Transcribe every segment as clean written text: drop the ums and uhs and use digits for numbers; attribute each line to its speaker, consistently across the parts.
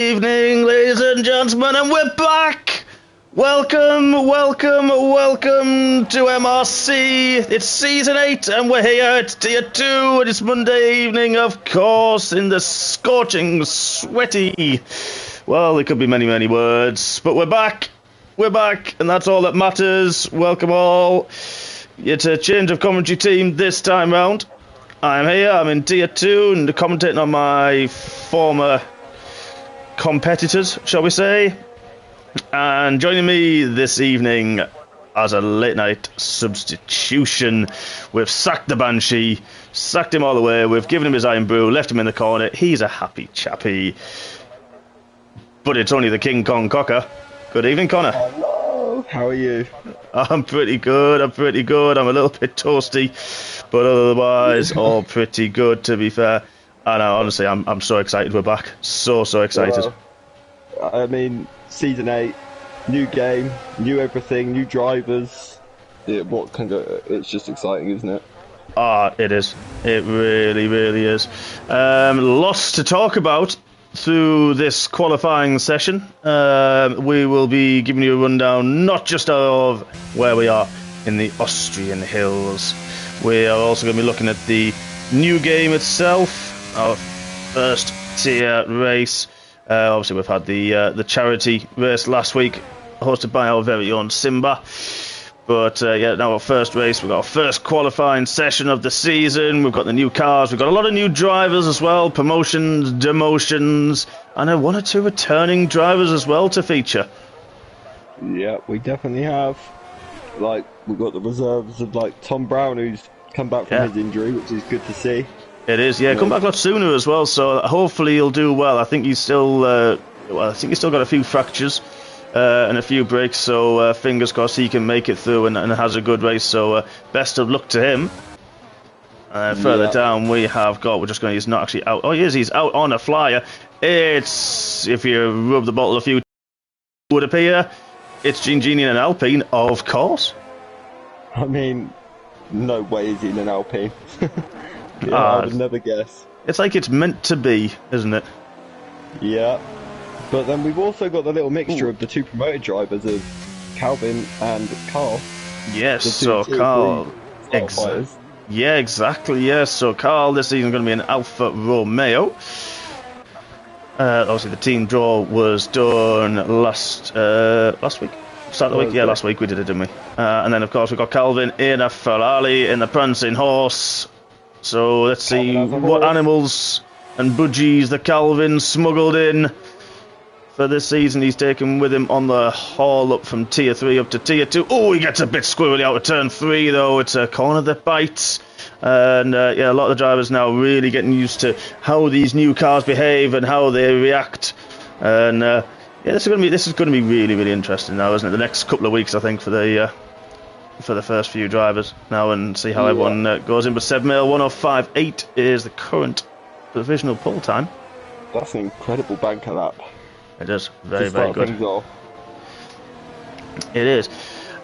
Speaker 1: Evening, ladies and gentlemen, and we're back! Welcome to MRC. It's Season 8, and we're here at Tier 2, and it's Monday evening, of course, in the scorching, sweaty... Well, there could be many, many words, but we're back, and that's all that matters. Welcome all. It's a change of commentary team this time round. I'm here, I'm in Tier 2, and commentating on my former competitors, shall we say. And joining me this evening as a late night substitution, we've sacked the Banshee, sacked him all the way, we've given him his iron brew, left him in the corner. He's a happy chappy, but it's only the King Kong Cocker. Good evening, Connor.
Speaker 2: Hello, how are you?
Speaker 1: I'm pretty good. I'm a little bit toasty, but otherwise all pretty good, to be fair. And honestly, I'm so excited we're back. So excited.
Speaker 2: I mean, Season 8, new game, new everything, new drivers. It's just exciting, isn't it?
Speaker 1: It is. It really, really is. Lots to talk about through this qualifying session. We will be giving you a rundown not just of where we are in the Austrian hills. We are also going to be looking at the new game itself. Our first tier race. Obviously, we've had the charity race last week, hosted by our very own Simba. But now our first race, we've got our first qualifying session of the season. We've got the new cars, we've got a lot of new drivers as well, promotions, demotions, and one or two returning drivers as well to feature.
Speaker 2: Yeah, we definitely have. Like, we've got the reserves of Tom Brown, who's come back from his injury, which is good to see.
Speaker 1: It is, come back a lot sooner as well, so hopefully he'll do well. I think he's still got a few fractures and a few breaks, so fingers crossed he can make it through and has a good race, so best of luck to him. Further down we have got, he's not actually out, he's out on a flyer. It's, if you rub the bottle a few, would appear, it's Gene in an Alpine, of course.
Speaker 2: I mean, no way is he in an Alpine. I would never guess.
Speaker 1: It's like it's meant to be, isn't it?
Speaker 2: Yeah. But then we've also got the little mixture of the two promoted drivers of Calvin and Carl.
Speaker 1: Yes, so Carl. Exactly, yes. So Carl this season is going to be an Alfa Romeo. Obviously, the team draw was done last week. Start of the week? Yeah, last week we did it, didn't we? And then, of course, we've got Calvin in a Ferrari in the prancing horse. So let's see what animals and budgies the Calvin smuggled in for this season. He's taken with him on the haul up from Tier 3 up to Tier 2. Oh, he gets a bit squirrely out of Turn 3, though. It's a corner that bites. And, a lot of the drivers now really getting used to how these new cars behave and how they react. And, this is going to be really, really interesting now, isn't it? The next couple of weeks, I think, for the first few drivers now, and see how everyone goes in. But Seb Mail 105.8 is the current provisional pole time.
Speaker 2: That's an incredible banker lap.
Speaker 1: It is very, very good. It is.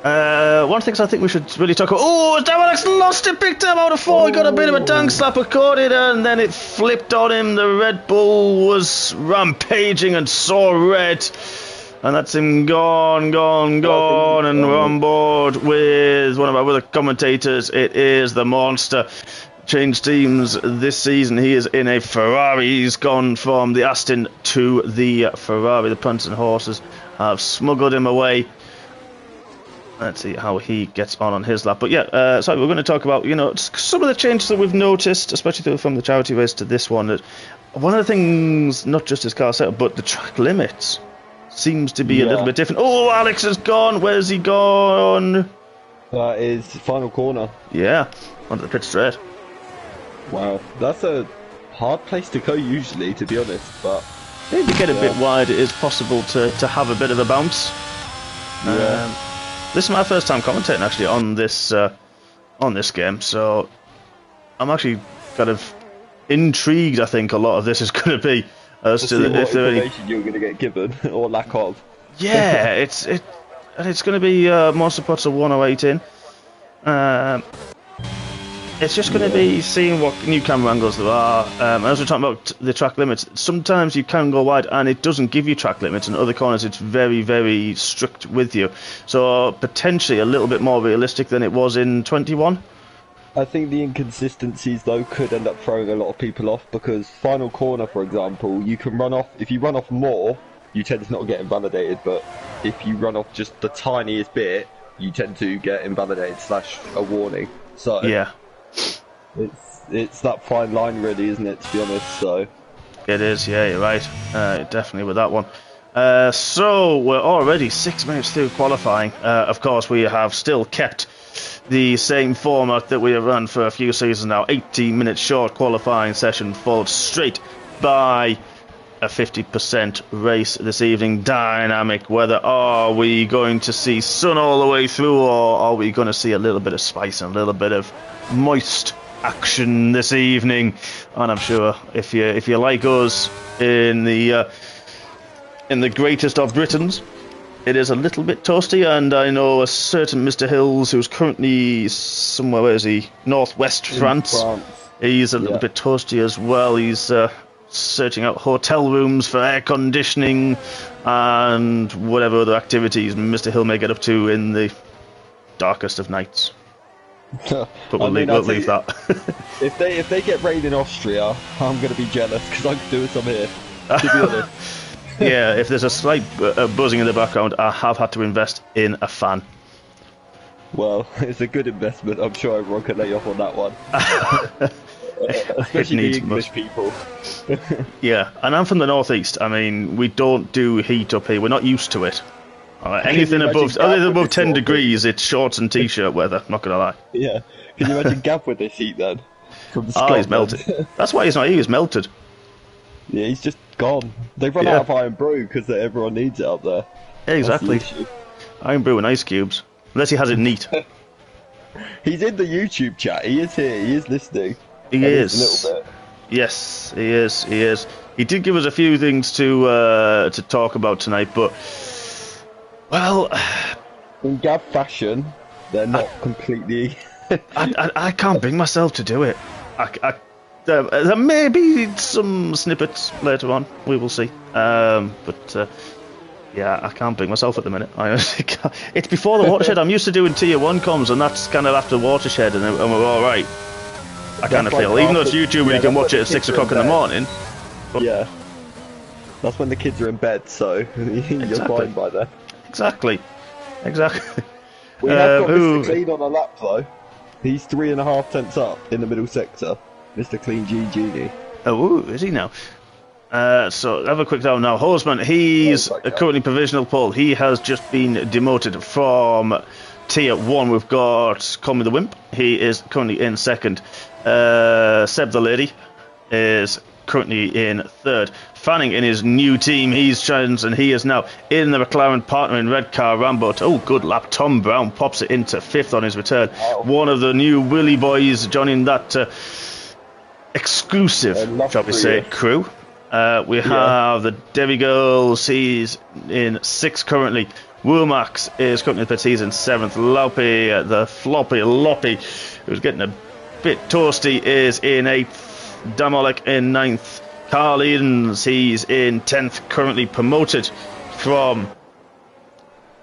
Speaker 1: One of the things I think we should really talk about. Oh, Alex lost it big time out of 4. He got a bit of a dunk slap accorded, and then it flipped on him. The Red Bull was rampaging and saw red. And that's him gone, and we're on board with one of our other commentators. It is the monster. Changed teams this season. He is in a Ferrari. He's gone from the Aston to the Ferrari. The prancing horses have smuggled him away. Let's see how he gets on his lap. But we're going to talk about, some of the changes that we've noticed, especially from the charity race to this one. One of the things, not just his car setup, but the track limits seems to be a little bit different. Oh, Alex has gone. Where's he gone?
Speaker 2: That is final corner.
Speaker 1: Yeah, onto the pit straight.
Speaker 2: Wow, that's a hard place to go usually, to be honest. But
Speaker 1: maybe get a bit wide. It is possible to have a bit of a bounce. This is my first time commentating actually on this game, so I'm actually kind of intrigued. I think a lot of this is going to be as to if there
Speaker 2: information you're going to get given or lack of.
Speaker 1: Yeah, it's going to be Monster Pots of 108 in. It's just going to be seeing what new camera angles there are. As we're talking about the track limits, sometimes you can go wide and it doesn't give you track limits, and other corners it's very, very strict with you. So potentially a little bit more realistic than it was in 21.
Speaker 2: I think the inconsistencies, though, could end up throwing a lot of people off, because final corner, for example, you can run off, if you run off more, you tend to not get invalidated, but if you run off just the tiniest bit, you tend to get invalidated / a warning. So
Speaker 1: yeah.
Speaker 2: It's that fine line, really, isn't it, to be honest? So
Speaker 1: it is, yeah, you're right. Definitely with that one. So we're already 6 minutes through qualifying. Of course, we have still kept the same format that we have run for a few seasons now. 18-minute short qualifying session followed straight by a 50% race this evening. Dynamic weather. Are we going to see sun all the way through, or are we going to see a little bit of spice and a little bit of moist action this evening? And I'm sure if you like us in the greatest of Britons, it is a little bit toasty, and I know a certain Mr. Hills, who's currently somewhere, where is he? Northwest France. He's a little bit toasty as well. He's searching out hotel rooms for air conditioning and whatever other activities Mr. Hill may get up to in the darkest of nights. But we'll leave that.
Speaker 2: if they get rain in Austria, I'm going to be jealous, because I'm doing some here, to be honest.
Speaker 1: Yeah, if there's a slight buzzing in the background, I have had to invest in a fan.
Speaker 2: Well, it's a good investment. I'm sure everyone can lay off on that one. Especially the English people.
Speaker 1: Yeah, and I'm from the northeast. I mean, we don't do heat up here. We're not used to it. Anything above 10 degrees, it's shorts and t-shirt weather. Not gonna lie.
Speaker 2: Yeah. Can you imagine Gav with this heat then? From
Speaker 1: he's melted. That's why he's not here. He's melted.
Speaker 2: Yeah, he's just gone. They've run out of Iron Brew because everyone needs it up there.
Speaker 1: Exactly. Iron Brew and ice cubes. Unless he has it neat.
Speaker 2: He's in the YouTube chat. He is here. He is listening.
Speaker 1: He is.
Speaker 2: A little bit.
Speaker 1: Yes, he is. He is. He did give us a few things to talk about tonight, but well,
Speaker 2: in Gav fashion, they're not completely.
Speaker 1: I can't bring myself to do it. There may be some snippets later on. We will see. But yeah, I can't bring myself at the minute. I honestly can't. It's before the watershed. I'm used to doing tier 1 comms, and that's kind of after watershed, and we're all right. I kind of feel, even though it's YouTube, you can watch it at 6 o'clock in the morning. But
Speaker 2: yeah, that's when the kids are in bed, so you're fine by then.
Speaker 1: Exactly.
Speaker 2: We have got Mr. Clean on a lap though. He's 3.5 tenths up in the middle sector. Mr. Clean Genie.
Speaker 1: Oh, is he now? So have a quick down now. Horseman, he's currently provisional pole. He has just been demoted from tier 1. We've got Call Me the Wimp. He is currently in 2nd. Seb the Lady is currently in 3rd. Fanning in his new team, he's changed, and he is now in the McLaren partner in red car Rambo. Oh, good lap. Tom Brown pops it into 5th on his return. Wow. One of the new Willy boys joining that exclusive, shall we say, crew. We have the Debbie Girls. He's in 6th currently. Womax is currently in 5th. He's in 7th. Loppy, the floppy Loppy, who's getting a bit toasty, is in 8th. Damolek in 9th. Carl Edens, he's in 10th, currently promoted from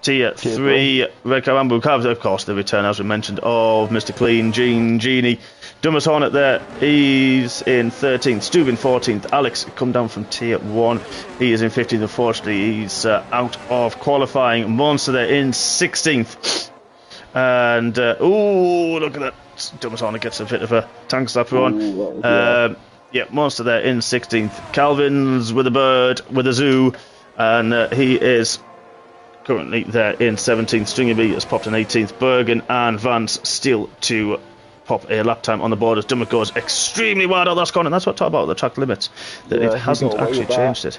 Speaker 1: tier 3. Red Carambu Cavs, of course, the return, as we mentioned, of Mr. Clean Genie. Dumas Hornet there, he's in 13th. Stu in 14th. Alex come down from tier 1. He is in 15th. Unfortunately, he's out of qualifying. Monster there in 16th. And, look at that. Dumas Hornet gets a bit of a tank slapper on. Yeah, Monster there in 16th. Calvin's with a bird, with a zoo. And he is currently there in 17th. Stringer B has popped in 18th. Bergen and Vance still to pop a lap time on the board as Dummett goes extremely wide out that corner. And that's what I talk about the track limits, that it hasn't actually changed it.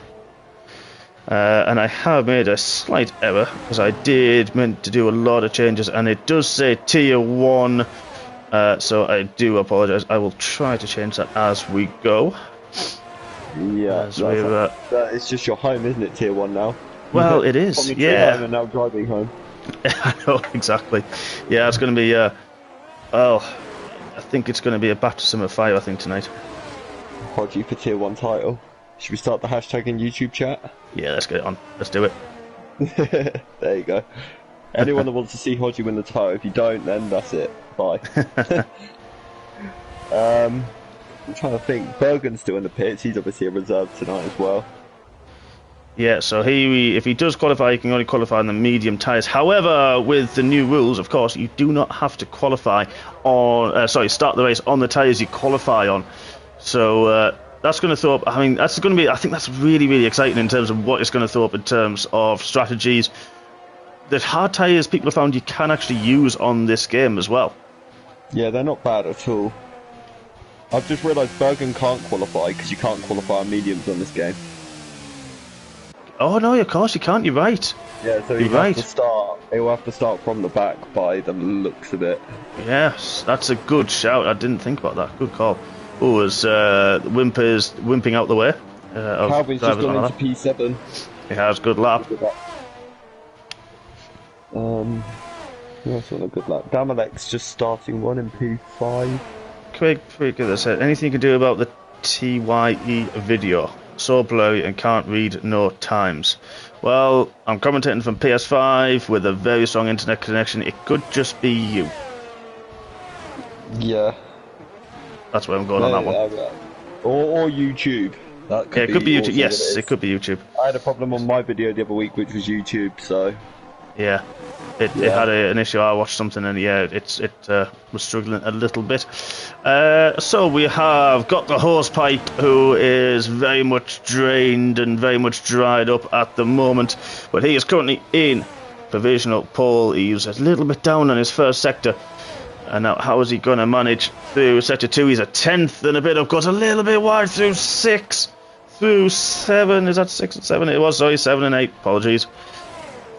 Speaker 1: And I have made a slight error, because I did meant to do a lot of changes, and it does say tier 1, so I do apologise. I will try to change that as we go.
Speaker 2: Yeah, it's just your home, isn't it, tier 1 now?
Speaker 1: Well, it is, yeah.
Speaker 2: Home and now driving home.
Speaker 1: I know, exactly. Yeah, it's going to be, well, I think it's going to be a baptism of fire, I think, tonight.
Speaker 2: Hodgie for tier 1 title. Should we start the hashtag in YouTube chat?
Speaker 1: Yeah, let's get it on. Let's do it.
Speaker 2: There you go. Anyone that wants to see Hodgie win the title, if you don't, then that's it. Bye. I'm trying to think. Bergen's still in the pits. He's obviously a reserve tonight as well.
Speaker 1: Yeah, so if he does qualify, he can only qualify on the medium tyres. However, with the new rules, of course, you do not have to qualify on... start the race on the tyres you qualify on. So that's going to throw up... I mean, that's going to be... I think that's really, really exciting in terms of what it's going to throw up in terms of strategies. The hard tyres people have found you can actually use on this game as well.
Speaker 2: Yeah, they're not bad at all. I've just realised Bergen can't qualify because you can't qualify on mediums on this game.
Speaker 1: Oh no, of course you can't. You're right.
Speaker 2: Yeah, so
Speaker 1: You're right.
Speaker 2: He'll have to start from the back by the looks of it.
Speaker 1: Yes, that's a good shout. I didn't think about that. Good call. Oh, as Wimper's wimping out the way.
Speaker 2: Calvin's just gone into P7.
Speaker 1: He has good lap.
Speaker 2: Who else on a good lap? Damalek's just starting one in P5.
Speaker 1: Quick, anything you can do about the TYE video? So blurry and can't read no times. Well, I'm commentating from PS5 with a very strong internet connection. It could just be you.
Speaker 2: Yeah.
Speaker 1: That's where I'm going on that one.
Speaker 2: Or YouTube. That could
Speaker 1: it could be YouTube. Yes, it could be YouTube.
Speaker 2: I had a problem on my video the other week, which was YouTube, so...
Speaker 1: Yeah. It had an issue. I watched something and it was struggling a little bit. So we have got the hosepipe, who is very much drained and very much dried up at the moment, but he is currently in provisional pole. He's a little bit down on his first sector, and now how is he going to manage through sector 2? He's a 10th and a bit up, goes a little bit wide through 6, through 7. Is that 6 and 7? It was, sorry, 7 and 8. Apologies,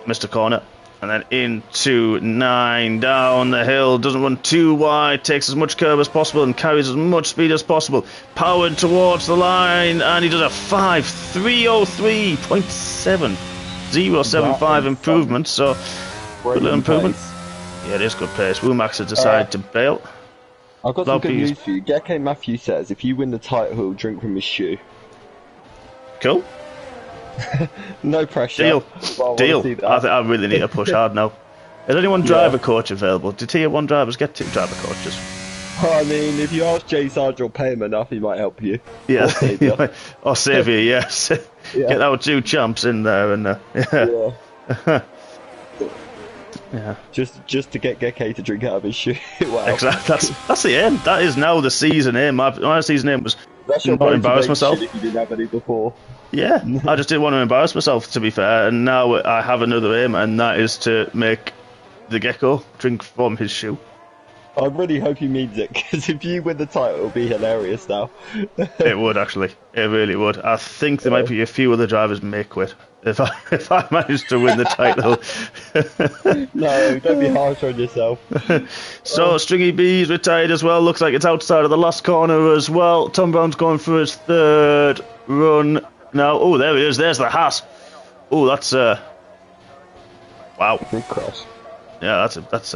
Speaker 1: missed a corner. And then into 9, down the hill, doesn't run too wide, takes as much curve as possible and carries as much speed as possible. Powered towards the line, and he does a 5.303.7. 0.75 improvement, so good little improvement. Yeah, it is good pace. Womax has decided to bail.
Speaker 2: I've got some good news for you. Geke Matthew says if you win the title, he'll drink from his shoe.
Speaker 1: Cool.
Speaker 2: No pressure.
Speaker 1: Deal. I really need to push hard now. Is anyone driver coach available? Do tier 1 drivers get 2 driver coaches?
Speaker 2: I mean, if you ask Jay Sarge or pay him enough, he might help you.
Speaker 1: Yeah. Or save you, yes. Yeah. Get our 2 champs in there and yeah.
Speaker 2: Just to get Geke to drink out of his shoe. Wow.
Speaker 1: Exactly. That's the aim. That is now the season aim. My season aim was not embarrass myself.
Speaker 2: If you didn't have any before.
Speaker 1: Yeah, I just didn't want to embarrass myself, to be fair, and now I have another aim, and that is to make the Gecko drink from his shoe.
Speaker 2: I really hope he means it, because if you win the title, it'll be hilarious now.
Speaker 1: It would, actually. It really would. I think there might be a few other drivers may quit if I manage to win the title.
Speaker 2: No, don't be harsh on yourself.
Speaker 1: So, Stringy B's retired as well. Looks like it's outside of the last corner as well. Tom Brown's going for his 3rd run now. Oh, there he is. There's the Haas. Oh, that's wow.
Speaker 2: Big crash.
Speaker 1: Yeah, that's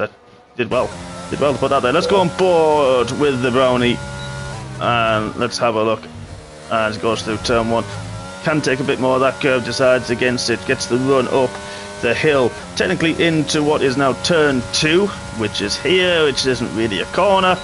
Speaker 1: did well to put that there. Let's go on board with the Brownie and let's have a look as it goes through turn 1. Can take a bit more of that curve, decides against it, gets the run up the hill, technically into what is now turn 2, which is here, which isn't really a corner.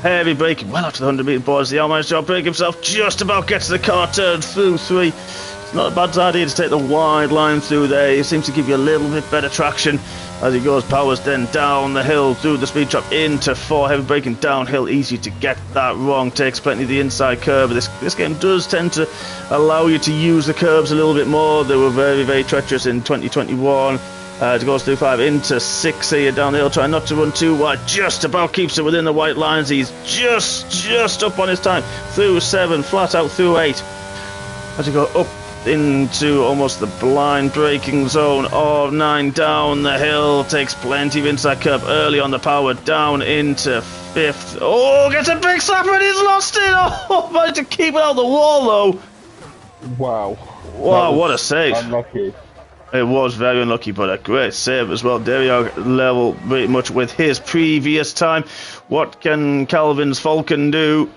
Speaker 1: Heavy braking well after the 100 metre boards. The Almighty job break himself, just about gets the car turned through 3. It's not a bad idea to take the wide line through there. It seems to give you a little bit better traction as he goes, powers then down the hill through the speed trap into 4. Heavy braking downhill, easy to get that wrong. Takes plenty of the inside curve. This game does tend to allow you to use the curves a little bit more. They were very, very treacherous in 2021. It goes through 5 into 6 here down the hill, trying not to run too wide. Just about keeps it within the white lines. He's just up on his time. Through 7, flat out through 8. As you go up into almost the blind braking zone of 9, down the hill, takes plenty of inside curve early on the power, down into 5th. Oh, gets a big slap and he's lost it. Oh, managed to keep it out the wall though.
Speaker 2: Wow,
Speaker 1: what a save.
Speaker 2: Unlucky.
Speaker 1: It was very unlucky, but a great save as well. There we are, level pretty much with his previous time. What can Calvin's Falcon do?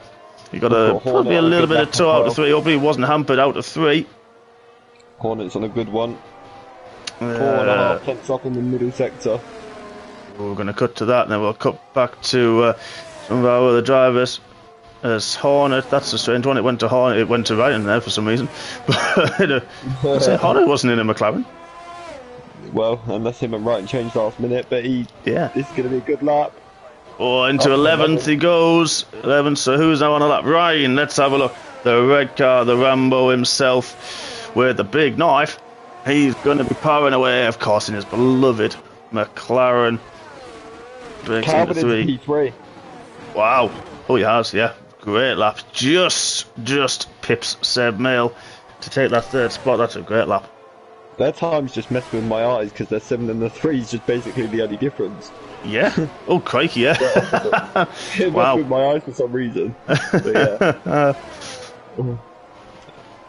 Speaker 1: He got probably a little bit of 2 out of 3. Hopefully he wasn't hampered out of 3.
Speaker 2: Hornet's on a good one. 4.5 tenths up in the middle sector.
Speaker 1: We're going to cut to that, and then we'll cut back to some of our other drivers. As Hornet, that's a strange one. It went to Hornet, it went to Ryan there for some reason. But Hornet wasn't in a McLaren.
Speaker 2: Well, unless him and Ryan changed last minute, but this is going to be a good lap.
Speaker 1: Oh, into 11th he goes. 11th, so who's now on a lap? Ryan, let's have a look. The red car, the Rambo himself, with the big knife. He's going to be powering away, of course, in his beloved McLaren. Breaks into 3. P3. Wow. Oh, he has, yeah. Great lap. Just pips Seb Mail to take that 3rd spot. That's a great lap.
Speaker 2: Their times just mess with my eyes because their 7 and the 3 is just basically the only difference.
Speaker 1: Yeah. Oh, crikey, yeah.
Speaker 2: It messed with my eyes for some reason. But yeah.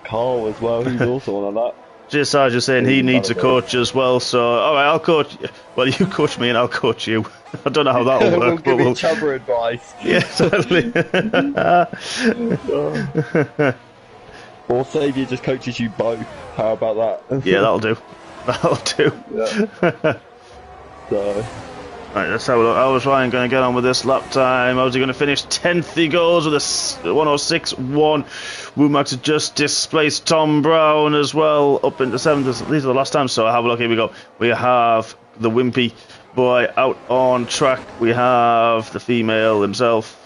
Speaker 2: Carl as well, he's also on that.
Speaker 1: Just as you're saying, he needs a coach as well. So, all right, I'll coach. Well, you coach me and I'll coach you. I don't know how that'll work.
Speaker 2: We'll give each other advice.
Speaker 1: Yeah, exactly.
Speaker 2: Or Saviour just coaches you both. How about that?
Speaker 1: Yeah, that'll do. That'll do.
Speaker 2: Yeah. So.
Speaker 1: Right, let's have a look. How was Ryan going to get on with this lap time? How's he going to finish? 10th he goes with a 106.1. Womax has just displaced Tom Brown as well, up into 7th. These are the last times, so have a look. Here we go. We have the wimpy boy out on track. We have the female himself.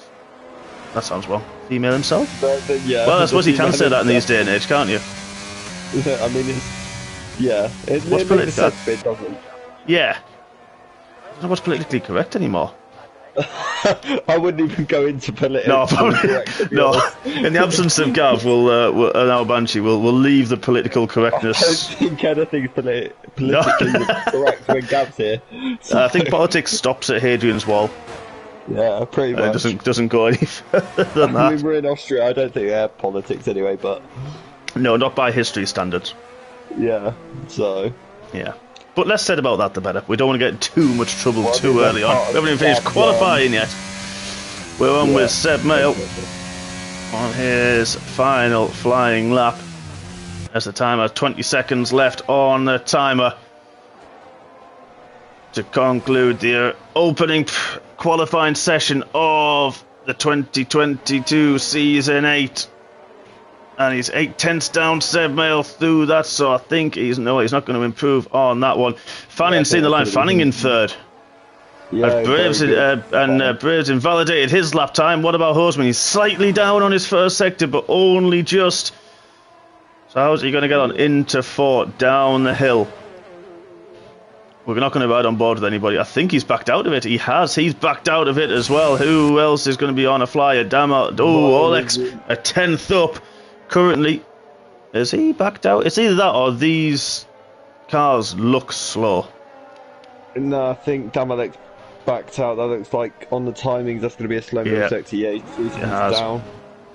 Speaker 1: That sounds well. Female himself?
Speaker 2: Yeah.
Speaker 1: Well, I suppose you can say that in these day and age, can't you?
Speaker 2: I mean, it's... Yeah.
Speaker 1: What's political?
Speaker 2: Bit, doesn't it?
Speaker 1: Yeah. I don't know what's politically correct anymore.
Speaker 2: I wouldn't even go into politics.
Speaker 1: No, probably, no. In the absence of Gav, we'll our Banshee, we'll leave the political correctness.
Speaker 2: I don't think anything's politically correct when Gav's here. So.
Speaker 1: I think politics stops at Hadrian's Wall.
Speaker 2: Yeah, pretty much.
Speaker 1: It doesn't go any further than that.
Speaker 2: I mean, we're in Austria. I don't think they have politics anyway, but
Speaker 1: no, not by history standards.
Speaker 2: Yeah. So.
Speaker 1: Yeah. But less said about that, the better. We don't want to get too much trouble too early on. We haven't even finished qualifying yet. We're on with Seb Mail on his final flying lap. As the timer has 20 seconds left on the timer to conclude the opening qualifying session of the 2022 Season 8. And he's 8/10 down, Seb Mail through that, so I think he's not going to improve on that one. Fanning's seen the line. Fanning in 3rd.
Speaker 2: Yeah,
Speaker 1: Braves invalidated his lap time. What about Horseman? He's slightly down on his 1st sector, but only just. So how's he going to get on? Into 4th, down the hill. We're not going to ride on board with anybody. I think he's backed out of it. He has. He's backed out of it as well. Who else is going to be on a flyer? Damn it. Oh, Alex, a 10th up. Currently, is he backed out? It's either that or these cars look slow.
Speaker 2: No, I think Damalek's backed out. That looks like on the timings that's going to be a slow move sector. Yeah, he's down.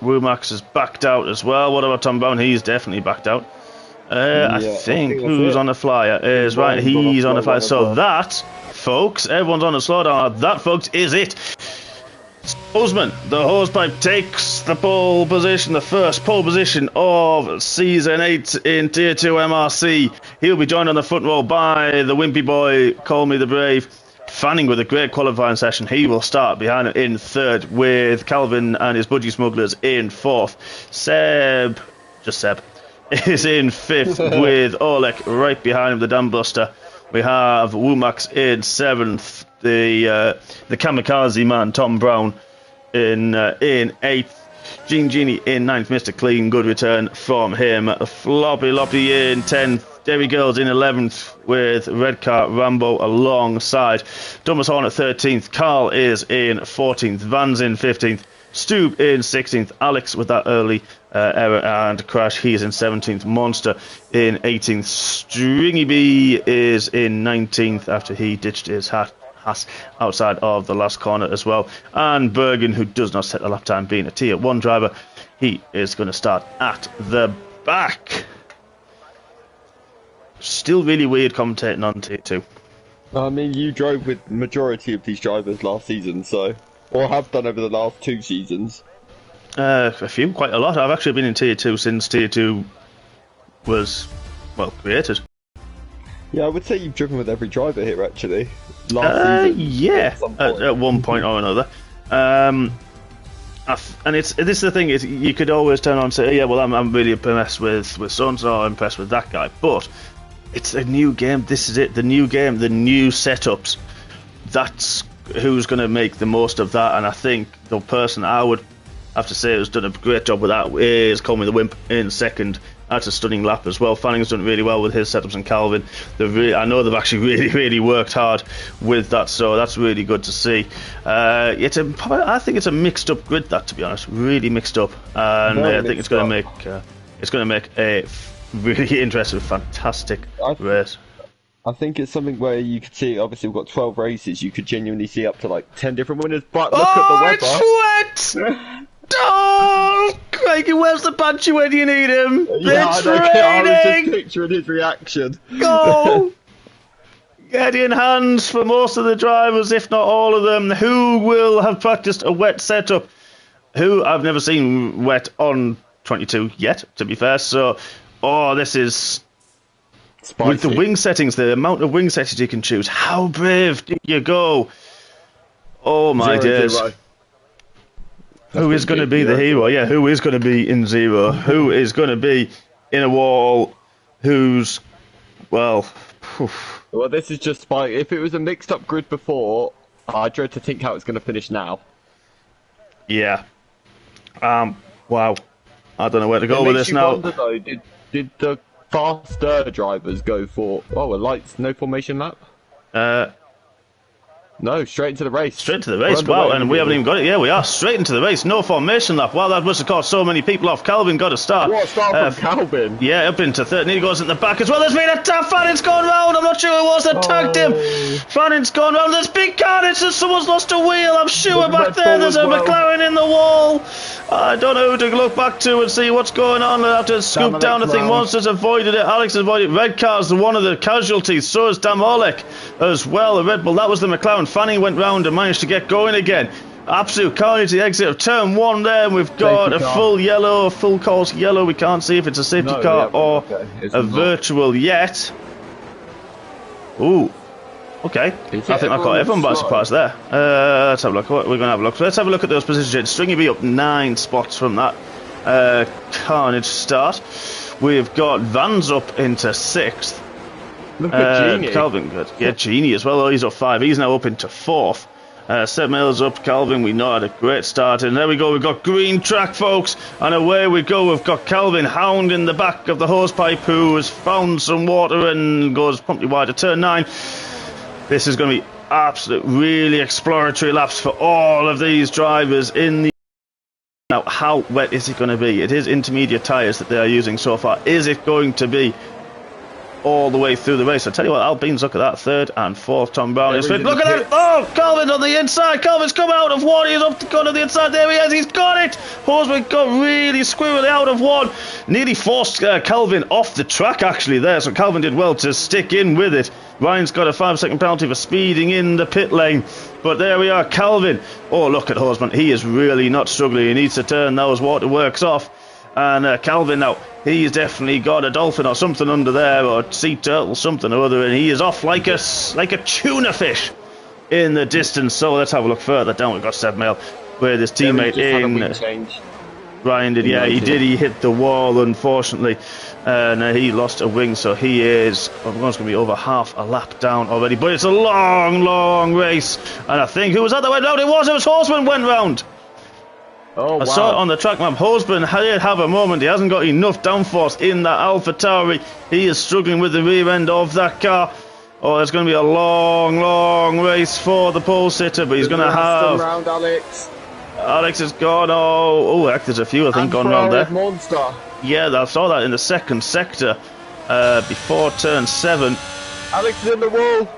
Speaker 1: Womax is backed out as well. What about Tom Brown? He's definitely backed out. I think who's on the flyer is right. He's on the flyer. So that, folks, everyone's on the slowdown. That, folks, is it. Bozeman, the hosepipe, takes the pole position, the first pole position of Season 8 in Tier 2 MRC. He'll be joined on the front row by the wimpy boy, Call Me the Brave. Fanning with a great qualifying session. He will start behind him in 3rd with Calvin and his Budgie Smugglers in 4th. Seb is in 5th with Oleg right behind him, the Dam Buster. We have Womax in 7th. The kamikaze man Tom Brown in 8th, Genie in 9th, Mr. Clean, good return from him. Floppy Loppy in 10th, Derry Girls in 11th with Red Car Rambo alongside. Thomas Horn at 13th, Carl is in 14th, Van's in 15th, Stube in 16th, Alex with that early error and crash, he's in 17th, Monster in 18th, Stringy B is in 19th after he ditched his Haas outside of the last corner as well. And Bergen, who does not set the lap time, being a Tier 1 driver, he is going to start at the back. Still really weird commentating on Tier 2.
Speaker 2: I mean, you drove with majority of these drivers last season, so, or have done over the last 2 seasons.
Speaker 1: A few, quite a lot. I've actually been in Tier 2 since Tier 2 was, well, created.
Speaker 2: Yeah, I would say you've driven with every driver here, actually. Last season.
Speaker 1: Yeah, at one point or another. And this is the thing, is you could always turn on and say, yeah, well, I'm really impressed with so-and-so, I'm impressed with that guy. But it's a new game, this is it, the new game, the new setups. That's who's going to make the most of that, and I think the person I would have to say who's done a great job with that is Colmy the Wimp in second. That's a stunning lap as well. Fanning's done really well with his setups, and Calvin. I know they've actually really worked hard with that, so that's really good to see. I think it's a mixed up grid, that, to be honest, really mixed up, and I think it's going to make a really interesting, fantastic race.
Speaker 2: I think it's something where you could see, obviously we've got 12 races, you could genuinely see up to like 10 different winners, but look at the weather.
Speaker 1: It's wet! Oh, Craigie, where's the Banshee when you need him?
Speaker 2: Yeah,
Speaker 1: it's
Speaker 2: raining! I was just picturing his reaction.
Speaker 1: Go! Get in hands for most of the drivers, if not all of them, who will have practiced a wet setup. Who I've never seen wet on 22 yet, to be fair, so, this is... Spicy. With the wing settings, the amount of wing settings you can choose, how brave do you go? Oh my days. Who is going to be the hero? Yeah, who is going to be in zero? Who is going to be in a wall? Who's, well...
Speaker 2: Well, this is just fine. If it was a mixed up grid before, I dread to think how it's going to finish now.
Speaker 1: Yeah. Wow. I don't know where to go with this now.
Speaker 2: Wonder, though, did the faster drivers go for a lights no formation lap? No, straight into the race.
Speaker 1: Straight into the race, wow, and we haven't even got it. Yeah, we are straight into the race. No formation lap. Wow, that must have caught so many people off. Calvin got a start.
Speaker 2: What a start from Calvin.
Speaker 1: Yeah, up into third. And he goes in the back as well. There's been a tap. Fanning's gone round. I'm not sure who it was that tagged him. Fanning's gone round. There's big carnage. Someone's lost a wheel. I'm sure back there. There's a McLaren in the wall. I don't know who to look back to and see what's going on. I have to scoop down. I think Monster's avoided it. Alex has avoided it. Red car's one of the casualties. So is Damolek as well. The Red Bull. That was the McLaren. Fanning went round and managed to get going again. Absolute carnage, the exit of turn 1 there. We've got a full yellow, full course yellow. We can't see if it's a safety car or a virtual yet. Ooh. Okay. I think I caught everyone by surprise there. Let's have a look. We're going to have a look. Let's have a look at those positions. Stringy B up 9 spots from that carnage start. We've got Vans up into 6th.
Speaker 2: Look at Genie.
Speaker 1: Calvin, good. Yeah, Genie as well. Oh, he's up 5. He's now up into 4th. Seb Mills up. Calvin, we know, had a great start. And there we go. We've got green track, folks. And away we go. We've got Calvin Hound in the back of the hosepipe, who has found some water and goes promptly wide to turn 9. This is going to be absolute, really exploratory laps for all of these drivers in the... Now, how wet is it going to be? It is intermediate tyres that they are using so far. Is it going to be all the way through the race? I tell you what, Alpine's, look at that, 3rd and 4th. Tom Brown is fit. Look at that! Oh, Calvin's on the inside. Calvin's come out of 1. He's up to go to the inside. There he is. He's got it. Horsman got really squirrely out of 1. Nearly forced Calvin off the track actually there. So Calvin did well to stick in with it. Ryan's got a 5-second penalty for speeding in the pit lane. But there we are, Calvin. Oh, look at Horsman. He is really not struggling. He needs to turn those waterworks off. And Calvin now, he's definitely got a dolphin or something under there, or sea turtle, something or other, and he is off like a tuna fish in the distance. So let's have a look further down. We've got Seb Mail with his teammate in. Ryan did, yeah, he did. He hit the wall, unfortunately, and he lost a wing, so he is going to be over half a lap down already. But it's a long race, and I think who was that went round? It was Horseman went round.
Speaker 2: Oh, wow.
Speaker 1: I saw it on the track map. Husband did have a moment. He hasn't got enough downforce in that Alpha Tauri. He is struggling with the rear end of that car. Oh, it's going to be a long race for the pole sitter, but he's going to have...
Speaker 2: round, Alex.
Speaker 1: Alex has gone. Oh, heck, there's a few, I think, gone round there.
Speaker 2: Monster.
Speaker 1: Yeah, I saw that in the 2nd sector before turn 7.
Speaker 2: Alex is in the wall.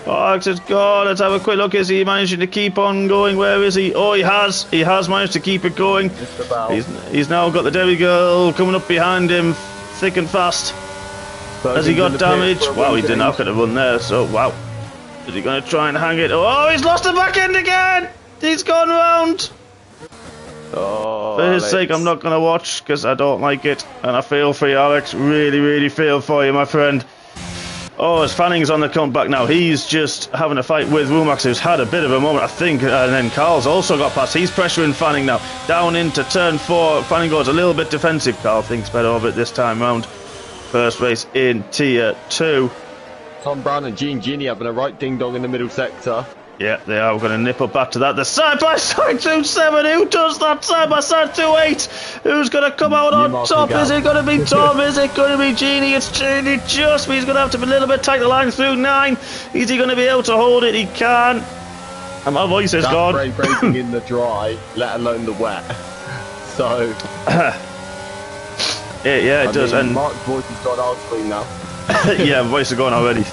Speaker 1: Alex has gone. Let's have a quick look. Is he managing to keep on going? Where is he? Oh, he has. He has managed to keep it going.
Speaker 2: Just about.
Speaker 1: He's now got the Derry Girl coming up behind him, thick and fast. Has he got damage? Wow, he did not get a run there, so wow. Is he going to try and hang it? Oh, he's lost the back end again! He's gone round!
Speaker 2: Oh,
Speaker 1: For his
Speaker 2: Alex.
Speaker 1: sake, I'm not going to watch because I don't like it. And I feel for you, Alex. Really, really feel for you, my friend. Oh, as Fanning's on the comeback now. He's just having a fight with Womack, who's had a bit of a moment, I think. And then Carl's also got past. He's pressuring Fanning now. Down into turn 4. Fanning goes a little bit defensive. Carl thinks better of it this time round. First race in Tier 2.
Speaker 2: Tom Brown and Gene Genie having a right ding-dong in the middle sector.
Speaker 1: Yeah, they are. We're going to nip up back to that. The side-by-side 2-7. Who does that side-by-side 2-8? Who's going to come out on top? Is it going to be Tom? Is it going to be Genie? It's Genie just, but he's going to have to be a little bit tight the line through 9. Is he going to be able to hold it? He can. And my voice is gone.
Speaker 2: That's breaking in the dry, let alone the wet. So...
Speaker 1: yeah, it does.
Speaker 2: Mean,
Speaker 1: And
Speaker 2: Mark's voice has gone Austrian now.
Speaker 1: yeah, my voice is gone already.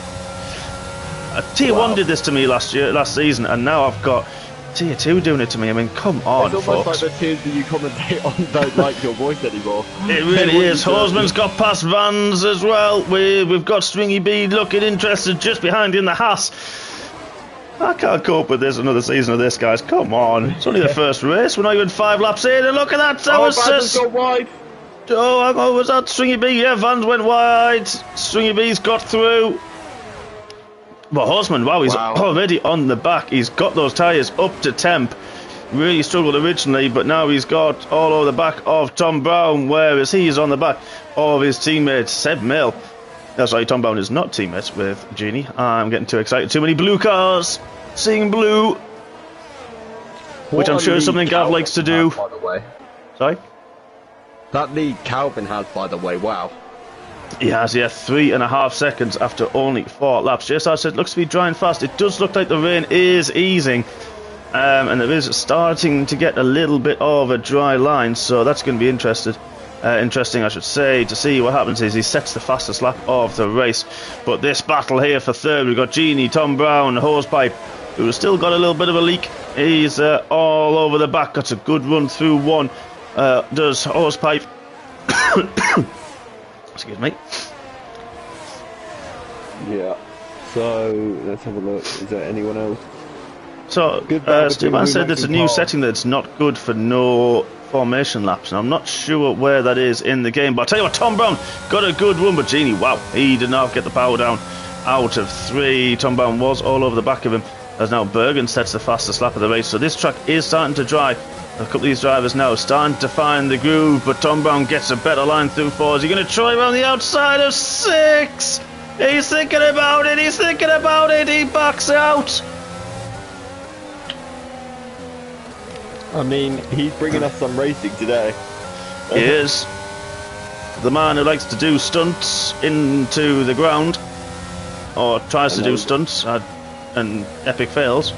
Speaker 1: Tier 1 did this to me last season, and now I've got Tier 2 doing it to me. I mean, come on,
Speaker 2: it's
Speaker 1: folks.
Speaker 2: almost like the tiers that you commentate on don't like your voice anymore.
Speaker 1: It really is. Horseman's got past Vans as well. We've got Stringy B looking interested just behind in the Haas. I can't cope with this another season of this, guys. Come on. It's only the first race. We're not even 5 laps in, and look at that. That was
Speaker 2: Vans got wide.
Speaker 1: Oh, was that Stringy B? Yeah, Vans went wide. Stringy B's got through. But Horseman, wow, he's already on the back. He's got those tyres up to temp. Really struggled originally, but now he's got all over the back of Tom Brown, whereas he is on the back of his teammate Seb Mill. That's right, Tom Brown is not teammates with Genie. I'm getting too excited. Too many blue cars. Seeing blue. Which I'm sure is something Gav likes to do.
Speaker 2: By the way.
Speaker 1: Sorry?
Speaker 2: That lead Calvin has, by the way, wow.
Speaker 1: He has, yeah, 3.5 seconds after only 4 laps. Just as it looks to be drying fast. It does look like the rain is easing. And there is starting to get a little bit of a dry line. So that's going to be interesting, I should say, to see what happens is he sets the fastest lap of the race. But this battle here for third, we've got Genie, Tom Brown, Hosepipe, who's still got a little bit of a leak. He's all over the back. Got a good run through 1. Does Hosepipe. Excuse me.
Speaker 2: Yeah. So let's have a look. Is there anyone else?
Speaker 1: So Steve said there's a new setting that's not good for no formation laps, and I'm not sure where that is in the game. But I'll tell you what, Tom Brown got a good run, but Genie, wow, he did not get the power down out of 3. Tom Brown was all over the back of him, as now Bergen sets the fastest lap of the race. So this track is starting to dry. A couple of these drivers now starting to find the groove, but Tom Brown gets a better line through 4. Is he going to try around the outside of 6? He's thinking about it, he backs out.
Speaker 2: I mean, he's bringing us some racing today.
Speaker 1: He is. The man who likes to do stunts into the ground, or tries to do stunts, and epic fails.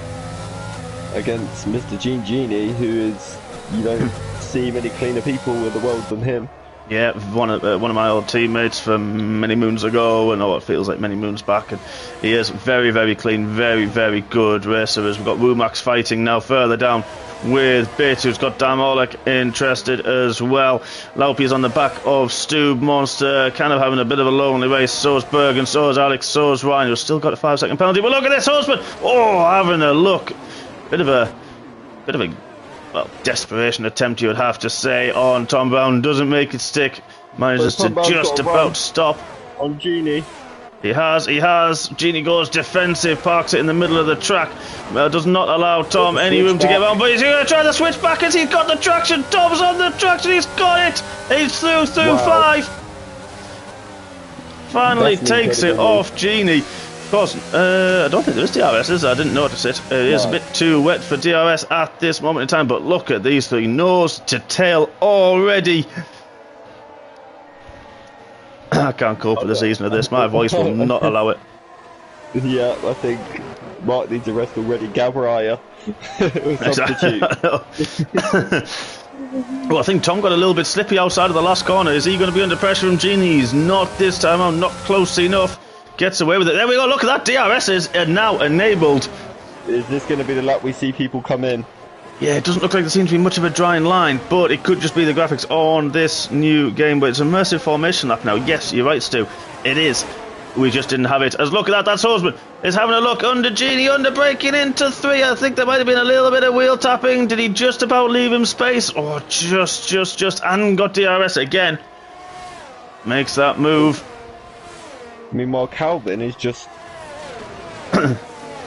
Speaker 2: Against Mr. Genie, who is, you don't see many cleaner people in the world than him.
Speaker 1: Yeah, one of my old teammates from many moons ago, and it feels like many moons back, and he is very, very clean, very, very good racer. As we've got Womax fighting now further down with Bit, who's got Damolek interested as well. Laupie's on the back of Stube Monster, kind of having a bit of a lonely race. So is Bergen, so is Alex, so is Ryan, who's still got a 5-second penalty. But look at this Horseman! Oh, having a look. Bit of a well, desperation attempt, you would have to say, on Tom Brown. Doesn't make it stick. Manages to just about stop.
Speaker 2: On Genie.
Speaker 1: He has. Genie goes defensive, parks it in the middle of the track. Does not allow Tom any room to get on, but he's going to try the switch back as he's got the traction. Tom's on the traction, he's got it. He's through 5. Finally takes it off Genie. Of course, I don't think there is DRSs. I didn't notice it. It is a bit too wet for DRS at this moment in time, but look at these 3, nose to tail already. I can't cope with the season of this. My voice will not allow it.
Speaker 2: Yeah, I think Mark needs a rest already. Gabriella. Substitute.
Speaker 1: Well, I think Tom got a little bit slippy outside of the last corner. Is he going to be under pressure from Genie? He's not this time out, not close enough. Gets away with it. There we go. Look at that. DRS is now enabled.
Speaker 2: Is this going to be the lap we see people come in?
Speaker 1: Yeah, it doesn't look like there seems to be much of a drying line, but it could just be the graphics on this new game. But it's an immersive formation lap now. Yes, you're right, Stu. It is. We just didn't have it. As look at that, that's Husband is having a look under Genie, under braking into 3. I think there might have been a little bit of wheel tapping. Did he just about leave him space? Or just, and got DRS again. Makes that move.
Speaker 2: Meanwhile, Calvin is just sailing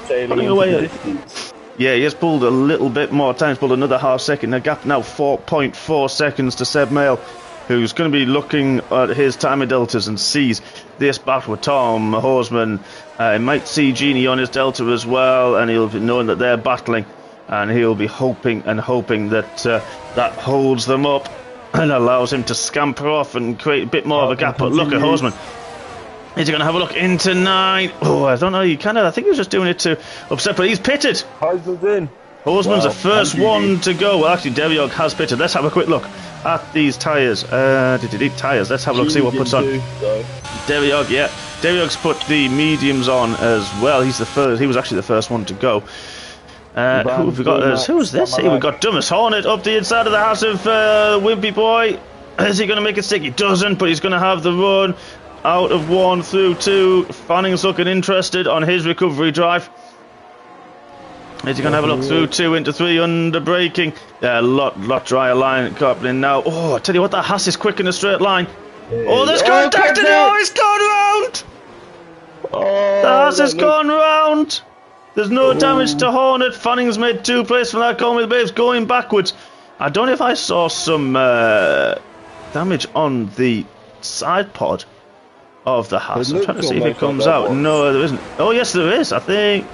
Speaker 1: pulling
Speaker 2: into
Speaker 1: away
Speaker 2: the distance.
Speaker 1: Yeah, he has pulled a little bit more time. He's pulled another half second. The gap now 4.4 seconds to Seb Mail, who's going to be looking at his timer deltas and sees this battle with Tom Horsman. He might see Genie on his delta as well, and he'll be knowing that they're battling, and he'll be hoping that that holds them up and allows him to scamper off and create a bit more of a gap. But look at Horsman. Is he going to have a look into 9? Oh, I don't know. I think he was just doing it to upset, but he's pitted.
Speaker 2: Heisman's in.
Speaker 1: Horsman's the first one to go. Well, actually, Deviog has pitted. Let's have a quick look at these tyres. Tyres. Let's have a look, see what puts on. Deviog, yeah. Deviog's put the mediums on as well. He's the first. He was actually the first one to go. Who have we got? Who's this? Hey, we've got Dumas Hornet up the inside of the house of Wimpy Boy. Is he going to make it stick? He doesn't, but he's going to have the run. Out of 1 through 2. Fanning's looking interested on his recovery drive. Is he going to have a look through 2 into 3 under braking? Yeah, lot drier line happening now. Oh, I tell you what, that Haas is quick in a straight line. Oh, there's contact in it. Oh, it's gone round. The Haas has gone round. There's no damage to Hornet. Fanning's made 2 plays from that corner with the babes going backwards. I don't know if I saw some damage on the side pod of the Haas. I'm trying to see if it comes out. No, there isn't. Oh, yes, there is, I think.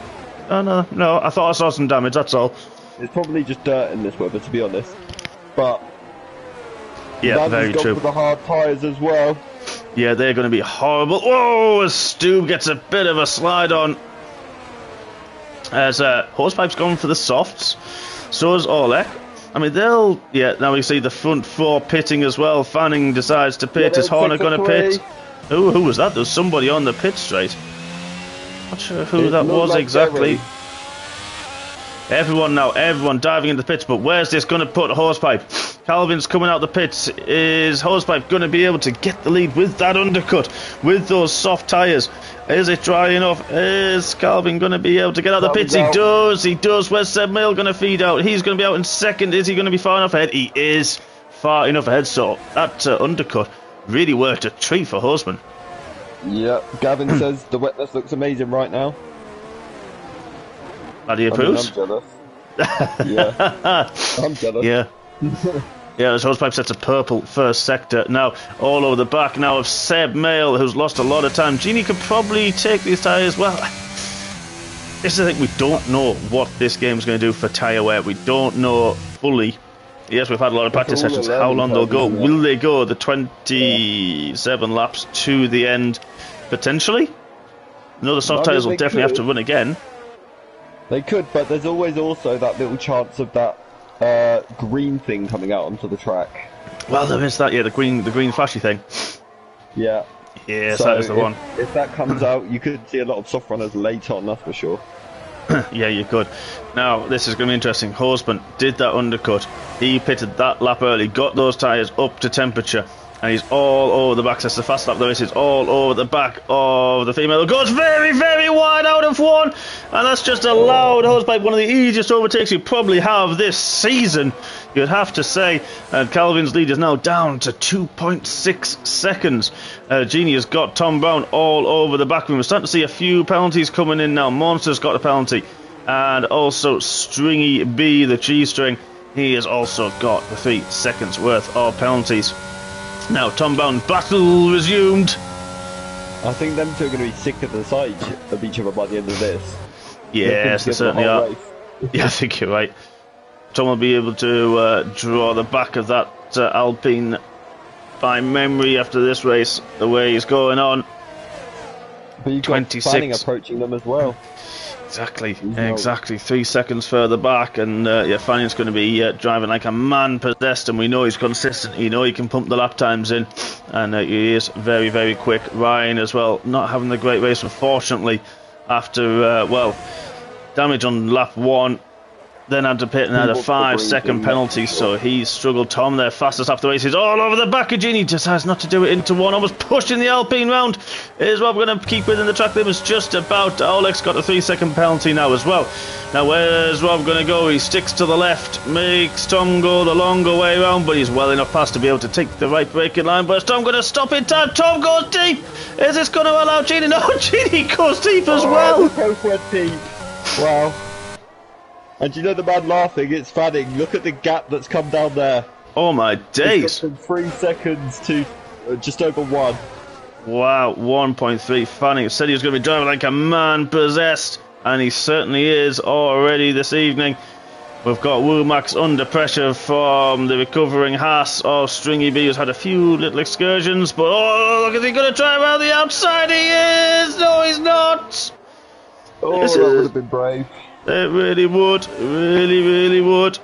Speaker 1: Oh, no, I thought I saw some damage, that's all.
Speaker 2: It's probably just dirt in this weather, to be honest. But
Speaker 1: yeah, very true.
Speaker 2: For the hard tyres as well.
Speaker 1: Yeah, they're going to be horrible. Oh, as Stu gets a bit of a slide on. As Horsepipe's gone for the softs. So is Orlek. I mean, now we see the front 4 pitting as well. Fanning decides to pit. Is Horner going to pit? Ooh, who was that? There's somebody on the pit straight. Not sure who that was like exactly. Everyone diving into the pits, but where's this going to put Horsepipe? Calvin's coming out the pits. Is Horsepipe going to be able to get the lead with that undercut, with those soft tyres? Is it dry enough? Is Calvin going to be able to get out the pits? He does. Where's Seb Mail going to feed out? He's going to be out in second. Is he going to be far enough ahead? He is far enough ahead, so that undercut really worked a treat for Horseman.
Speaker 2: Yeah, Gavin says the wetness looks amazing right now.
Speaker 1: And he approves?
Speaker 2: I'm jealous. Yeah, I'm jealous.
Speaker 1: Yeah. Yeah, as Hosepipe sets a purple first sector. Now, all over the back now of Seb Mail, who's lost a lot of time. Genie could probably take these tyres. Well, this is the thing. We don't know what this game's going to do for tyre wear. We don't know fully. Yes, we've had a lot of practice sessions. How long they'll go? Will they go the 27 laps to the end? Potentially. No, the soft tyres will definitely have to run again.
Speaker 2: They could, but there's always also that little chance of that green thing coming out onto the track.
Speaker 1: Well, there is that. Yeah, the green flashy thing.
Speaker 2: Yeah.
Speaker 1: Yes, so that is the one.
Speaker 2: If that comes out, you could see a lot of soft runners late on. That's for sure.
Speaker 1: Yeah, you could. Now, this is going to be interesting. Horsman did that undercut. He pitted that lap early, got those tyres up to temperature, and he's all over the back. That's the fast lap. There is. It's all over the back of the female. It goes very, very wide out of 1, and that's just allowed Hosepipe one of the easiest overtakes you probably have this season, you'd have to say. And Calvin's lead is now down to 2.6 seconds. Genie has got Tom Brown all over the back. We're starting to see a few penalties coming in now. Monster's got a penalty, and also Stringy B, the G-string, he has also got the 3 seconds worth of penalties. Now, Tom Brown battle resumed.
Speaker 2: I think them two are going to be sick at the side of each other by the end of this.
Speaker 1: Yes, they certainly are. Yeah, I think you're right. Tom will be able to draw the back of that Alpine by memory after this race, the way he's going on.
Speaker 2: But you've got
Speaker 1: 26.
Speaker 2: Fanning approaching them as well.
Speaker 1: Exactly. 3 seconds further back, and Fanning's going to be driving like a man possessed, and we know he's consistent. You know he can pump the lap times in, and he is very, very quick. Ryan as well, not having the great race, unfortunately, after damage on lap 1. Then had to pit and had a 5-second penalty, so he struggled. Tom, their fastest after the race, is all over the back of Genie. Decides not to do it into one, almost pushing the Alpine round. Is Rob going to keep within the track limits just about. Oleg's got a 3-second penalty now as well. Now where's Rob going to go? He sticks to the left, makes Tom go the longer way around, but he's well enough past to be able to take the right braking line. But is Tom going to stop in time? Tom goes deep. Is this going to allow Genie? No, Genie goes deep as well.
Speaker 2: Both went deep. Wow. And you know the man laughing? It's Fanning. Look at the gap that's come down there.
Speaker 1: Oh my days!
Speaker 2: From 3 seconds to just over 1.
Speaker 1: Wow, 1.3. Fanning said he was going to be driving like a man possessed, and he certainly is already this evening. We've got Womack's under pressure from the recovering Haas of Stringy B, who's had a few little excursions, but oh, look, is he going to drive around the outside? He is! No, he's not!
Speaker 2: Oh, that would have been brave.
Speaker 1: It really would, really would.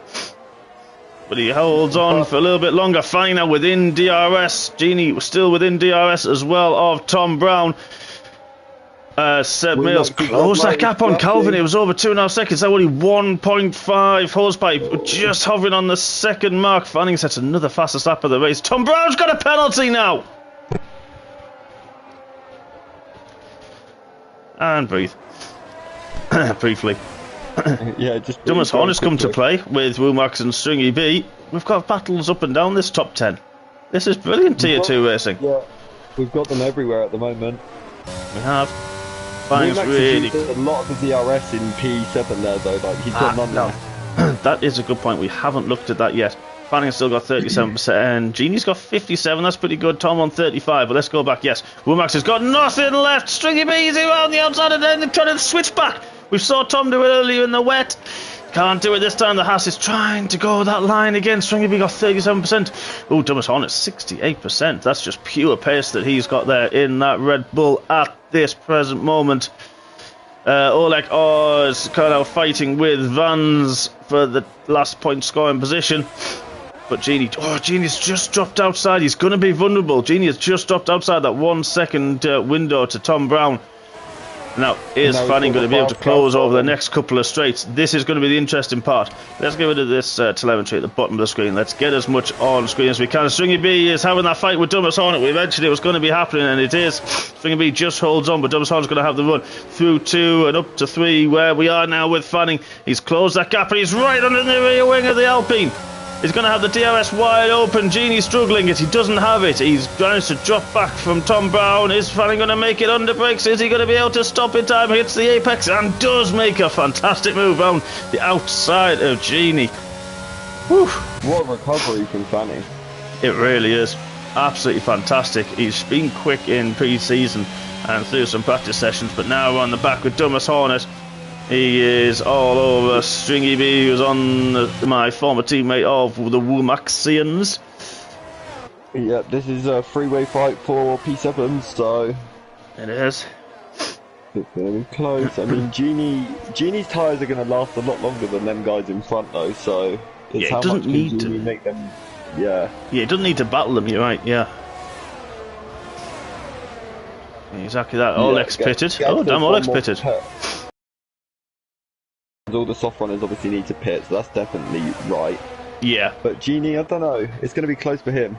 Speaker 1: But he holds on for a little bit longer. Fanning now within DRS. Genie was still within DRS as well of Tom Brown. Seb Mills closed that gap on Calvin. It was over 2.5 seconds. That only 1.5 horsepower. Just hovering on the second mark. Fanning sets another fastest lap of the race. Tom Brown's got a penalty now. And breathe. Briefly.
Speaker 2: Yeah, just
Speaker 1: Dumas Horn has come to play with Womack and Stringy B. We've got battles up and down this top 10. This is brilliant Tier 2 racing.
Speaker 2: Yeah, we've got them everywhere at the moment.
Speaker 1: We have. Fanning's really
Speaker 2: a lot of the DRS in P7 there though. Like he's got none now.
Speaker 1: That is a good point. We haven't looked at that yet. Fanning's still got 37%, and Genie's got 57. That's pretty good. Tom on 35. But let's go back. Yes, Womack has got nothing left. Stringy B is around the outside, and then they're trying to switch back. We saw Tom do it earlier in the wet. Can't do it this time. The Haas is trying to go that line again. Stringy B got 37%. Oh, Dumas Horn at 68%. That's just pure pace that he's got there in that Red Bull at this present moment. Oleg is kind of fighting with Vans for the last point scoring position. But Genie's just dropped outside. He's going to be vulnerable. Genie has just dropped outside that 1 second window to Tom Brown. Now, is Fanning going to be able to close over the next couple of straights? This is going to be the interesting part. Let's get rid of this telemetry at the bottom of the screen. Let's get as much on screen as we can. Stringy B is having that fight with Dumas Horn. We mentioned it was going to be happening, and it is. Stringy B just holds on, but Dumas Horn's going to have the run through 2 and up to 3, where we are now with Fanning. He's closed that gap, and he's right under the rear wing of the Alpine. He's going to have the DRS wide open. Genie's struggling as he doesn't have it. He's trying to drop back from Tom Brown. Is Fanning going to make it under brakes? Is he going to be able to stop in time? Hits the apex and does make a fantastic move round the outside of Genie. Whew.
Speaker 2: What a recovery from Fanning.
Speaker 1: It really is. Absolutely fantastic. He's been quick in pre-season and through some practice sessions, but now we're on the back with Dumas Hornet. He is all over. Stringy B, who's on my former teammate of the Womaxians.
Speaker 2: Yeah, this is a three-way fight for P7, so...
Speaker 1: It is.
Speaker 2: It's going to be close. I mean, Genie's tyres are going to last a lot longer than them guys in front, though, so... It's
Speaker 1: yeah, it doesn't need to
Speaker 2: make them... Yeah.
Speaker 1: Yeah, it doesn't need to battle them, you're right, yeah. Exactly that. Oleg's pitted. Oh, damn, Oleg's pitted.
Speaker 2: All the soft runners obviously need to pit, so that's definitely right.
Speaker 1: Yeah.
Speaker 2: But Genie, I don't know. It's going to be close for him.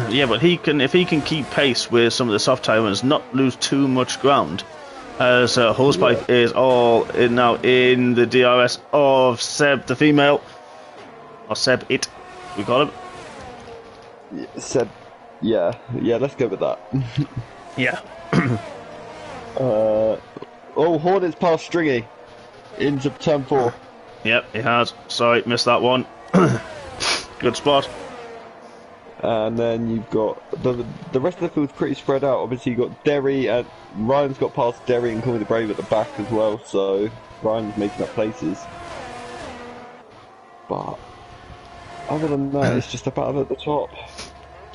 Speaker 1: Yeah, but if he can keep pace with some of the soft tyre runners, not lose too much ground, as Hosepipe is all in now in the DRS of Seb, the female, or Seb it, we call him.
Speaker 2: Yeah, Seb, yeah, let's go with that.
Speaker 1: Yeah.
Speaker 2: Oh, Hornet's past Stringy. Into turn 4.
Speaker 1: Yep, he has. Sorry, missed that one. Good spot.
Speaker 2: And then you've got the rest of the field's pretty spread out. Obviously you've got Derry and Ryan's got past Derry and Call Me the Brave at the back as well, so Ryan's making up places. But other than that, it's just a battle at the top.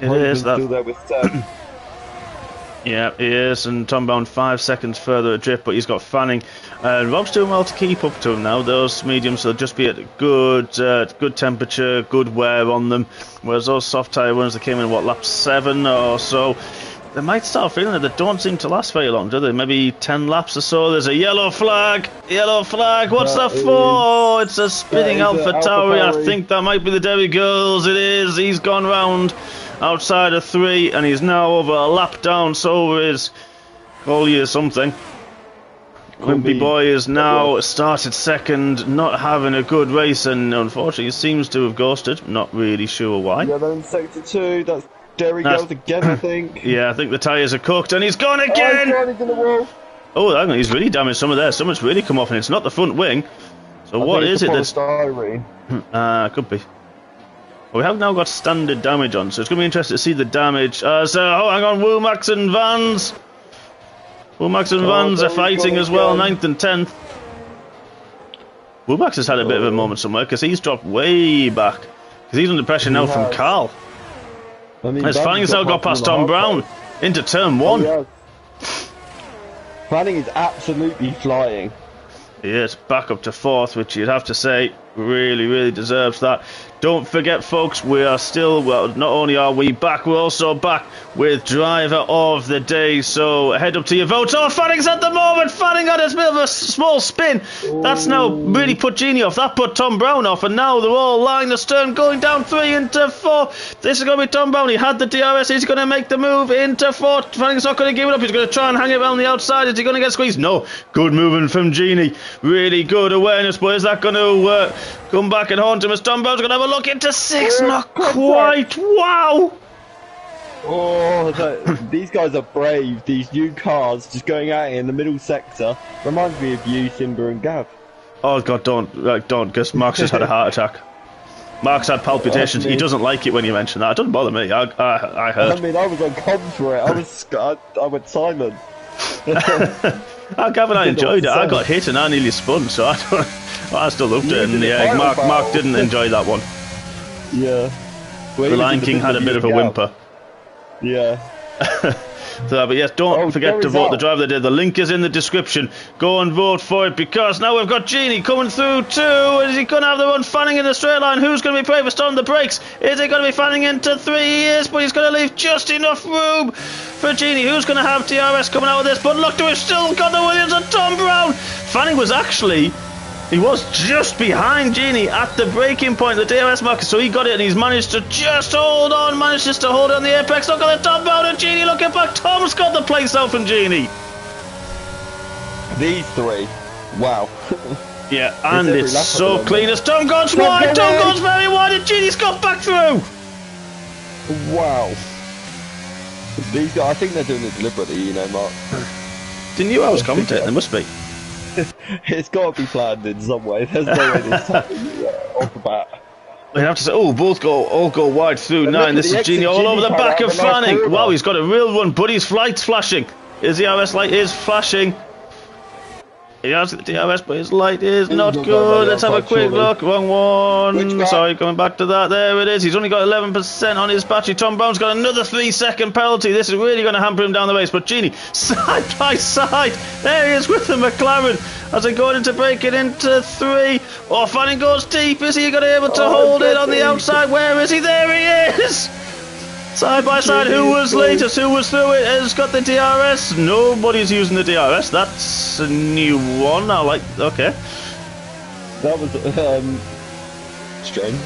Speaker 1: It is that.
Speaker 2: Still there with Seb.
Speaker 1: Yeah, he is, and Tom Brown 5 seconds further adrift, but he's got Fanning. And Rob's doing well to keep up to him now. Those mediums will just be at good temperature, good wear on them. Whereas those soft tyre ones that came in, lap 7 or so, they might start feeling it. They don't seem to last very long, do they? Maybe 10 laps or so. There's a yellow flag. Yellow flag. What's that for? Oh, it's a spinning AlphaTauri. I think that might be the Derry Girls. It is. He's gone round outside of 3, and he's now over a lap down. So is Collier something. Wimpy Boy is now started second, not having a good race, and unfortunately seems to have ghosted. Not really sure why.
Speaker 2: Yeah, then sector 2. That's Derry Girls again, I think.
Speaker 1: Yeah, I think the tyres are cooked, and he's gone again!
Speaker 2: Oh, he's in the wall.
Speaker 1: Oh, hang on, he's really damaged some of there. Something's really come off, and it's not the front wing. So what is it that's... could be. Well, we have now got standard damage on, so it's going to be interesting to see the damage. Oh, hang on, Womack and Vans. Womack and Vans are fighting as well, 9th and 10th. Womack has had a bit of a moment somewhere, because he's dropped way back. Because he's under pressure now from Carl. As Fanning's now got past Tom Brown into turn 1.
Speaker 2: Oh, yeah. Fanning is absolutely flying.
Speaker 1: He is back up to 4th, which you'd have to say really, really deserves that. Don't forget, folks, we are still, well, not only are we back, we're also back with Driver of the Day. So head up to your votes. Oh, Fanning's at the moment. Fanning got a bit of a small spin. That's now really put Genie off. That put Tom Brown off. And now they're all lying astern, going down 3 into 4. This is going to be Tom Brown. He had the DRS. He's going to make the move into 4. Fanning's not going to give it up. He's going to try and hang it around the outside. Is he going to get squeezed? No. Good moving from Genie. Really good awareness. But is that going to come back and haunt him as Tom Brown's going to have a look into 6? Not quite. Wow.
Speaker 2: Oh, these guys are brave. These new cars just going out in the middle sector. Reminds me of you, Simba and Gav.
Speaker 1: Oh God, don't, because Mark's just had a heart attack. Mark's had palpitations. He doesn't like it when you mention that. It doesn't bother me. I heard.
Speaker 2: I mean, I was on comms for it. I went silent.
Speaker 1: Gav and I enjoyed it. I got hit and I nearly spun, so I still loved it. And yeah, Mark didn't enjoy that one.
Speaker 2: Yeah.
Speaker 1: The Lion King had a bit of a whimper.
Speaker 2: Yeah.
Speaker 1: But yes, don't forget to vote the Driver of the Day. The link is in the description. Go and vote for it, because now we've got Genie coming through too. Is he going to have the run? Fanning in the straight line. Who's going to be bravest on the brakes? Is he going to be Fanning into 3? He is, but he's going to leave just enough room for Genie. Who's going to have DRS coming out of this? But look, we've still got the Williams and Tom Brown. Fanning was actually... He was just behind Genie at the braking point, the DRS marker, so he got it and he's managed to just hold on, manages to hold on the apex. Look at the Tom Brown and Genie looking back. Tom's got the place out from Genie.
Speaker 2: These 3, wow.
Speaker 1: Yeah, and it's so clean as Tom goes wide. Tom goes very wide and Genie's got back through.
Speaker 2: Wow. These guys, I think they're doing it deliberately, you know, Mark.
Speaker 1: Didn't you? I was commentating, there must be.
Speaker 2: It's got to be planned in some way. There's no way this happening off the bat.
Speaker 1: We have to say, all go wide through 9. This is Genie all over the back of Fanning. Wow, he's got a real run, but his light's flashing. His DRS light is flashing. He has the DRS, but his light is not good. Let's have a quick look. Wrong one. Sorry, coming back to that. There it is. He's only got 11% on his battery. Tom Brown's got another 3-second penalty. This is really going to hamper him down the race. But Genie, side by side. There he is with the McLaren as they're going into braking into 3. Oh, Fanning goes deep. Is he going to be able to hold it on the outside? Where is he? There he is. Side by side, who was latest? Who was through it? Has got the DRS? Nobody's using the DRS. That's a new one. I like. Okay.
Speaker 2: That was strange.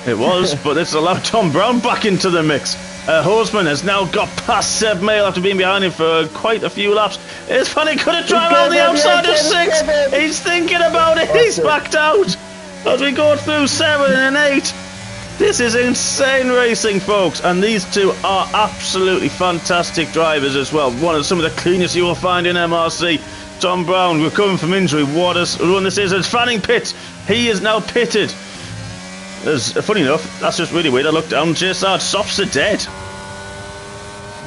Speaker 1: It was, but it's allowed Tom Brown back into the mix. Horseman has now got past Seb Mail after being behind him for quite a few laps. It's funny, could have tried around the outside of 6. He's thinking about it. He's backed out as we go through 7 and 8. This is insane racing, folks, and these two are absolutely fantastic drivers as well. One of some of the cleanest you will find in MRC. Tom Brown recovering from injury. What a run this is. As Fanning pits, he is now pitted. Funny enough, that's just really weird. I looked down, JSR softs are dead.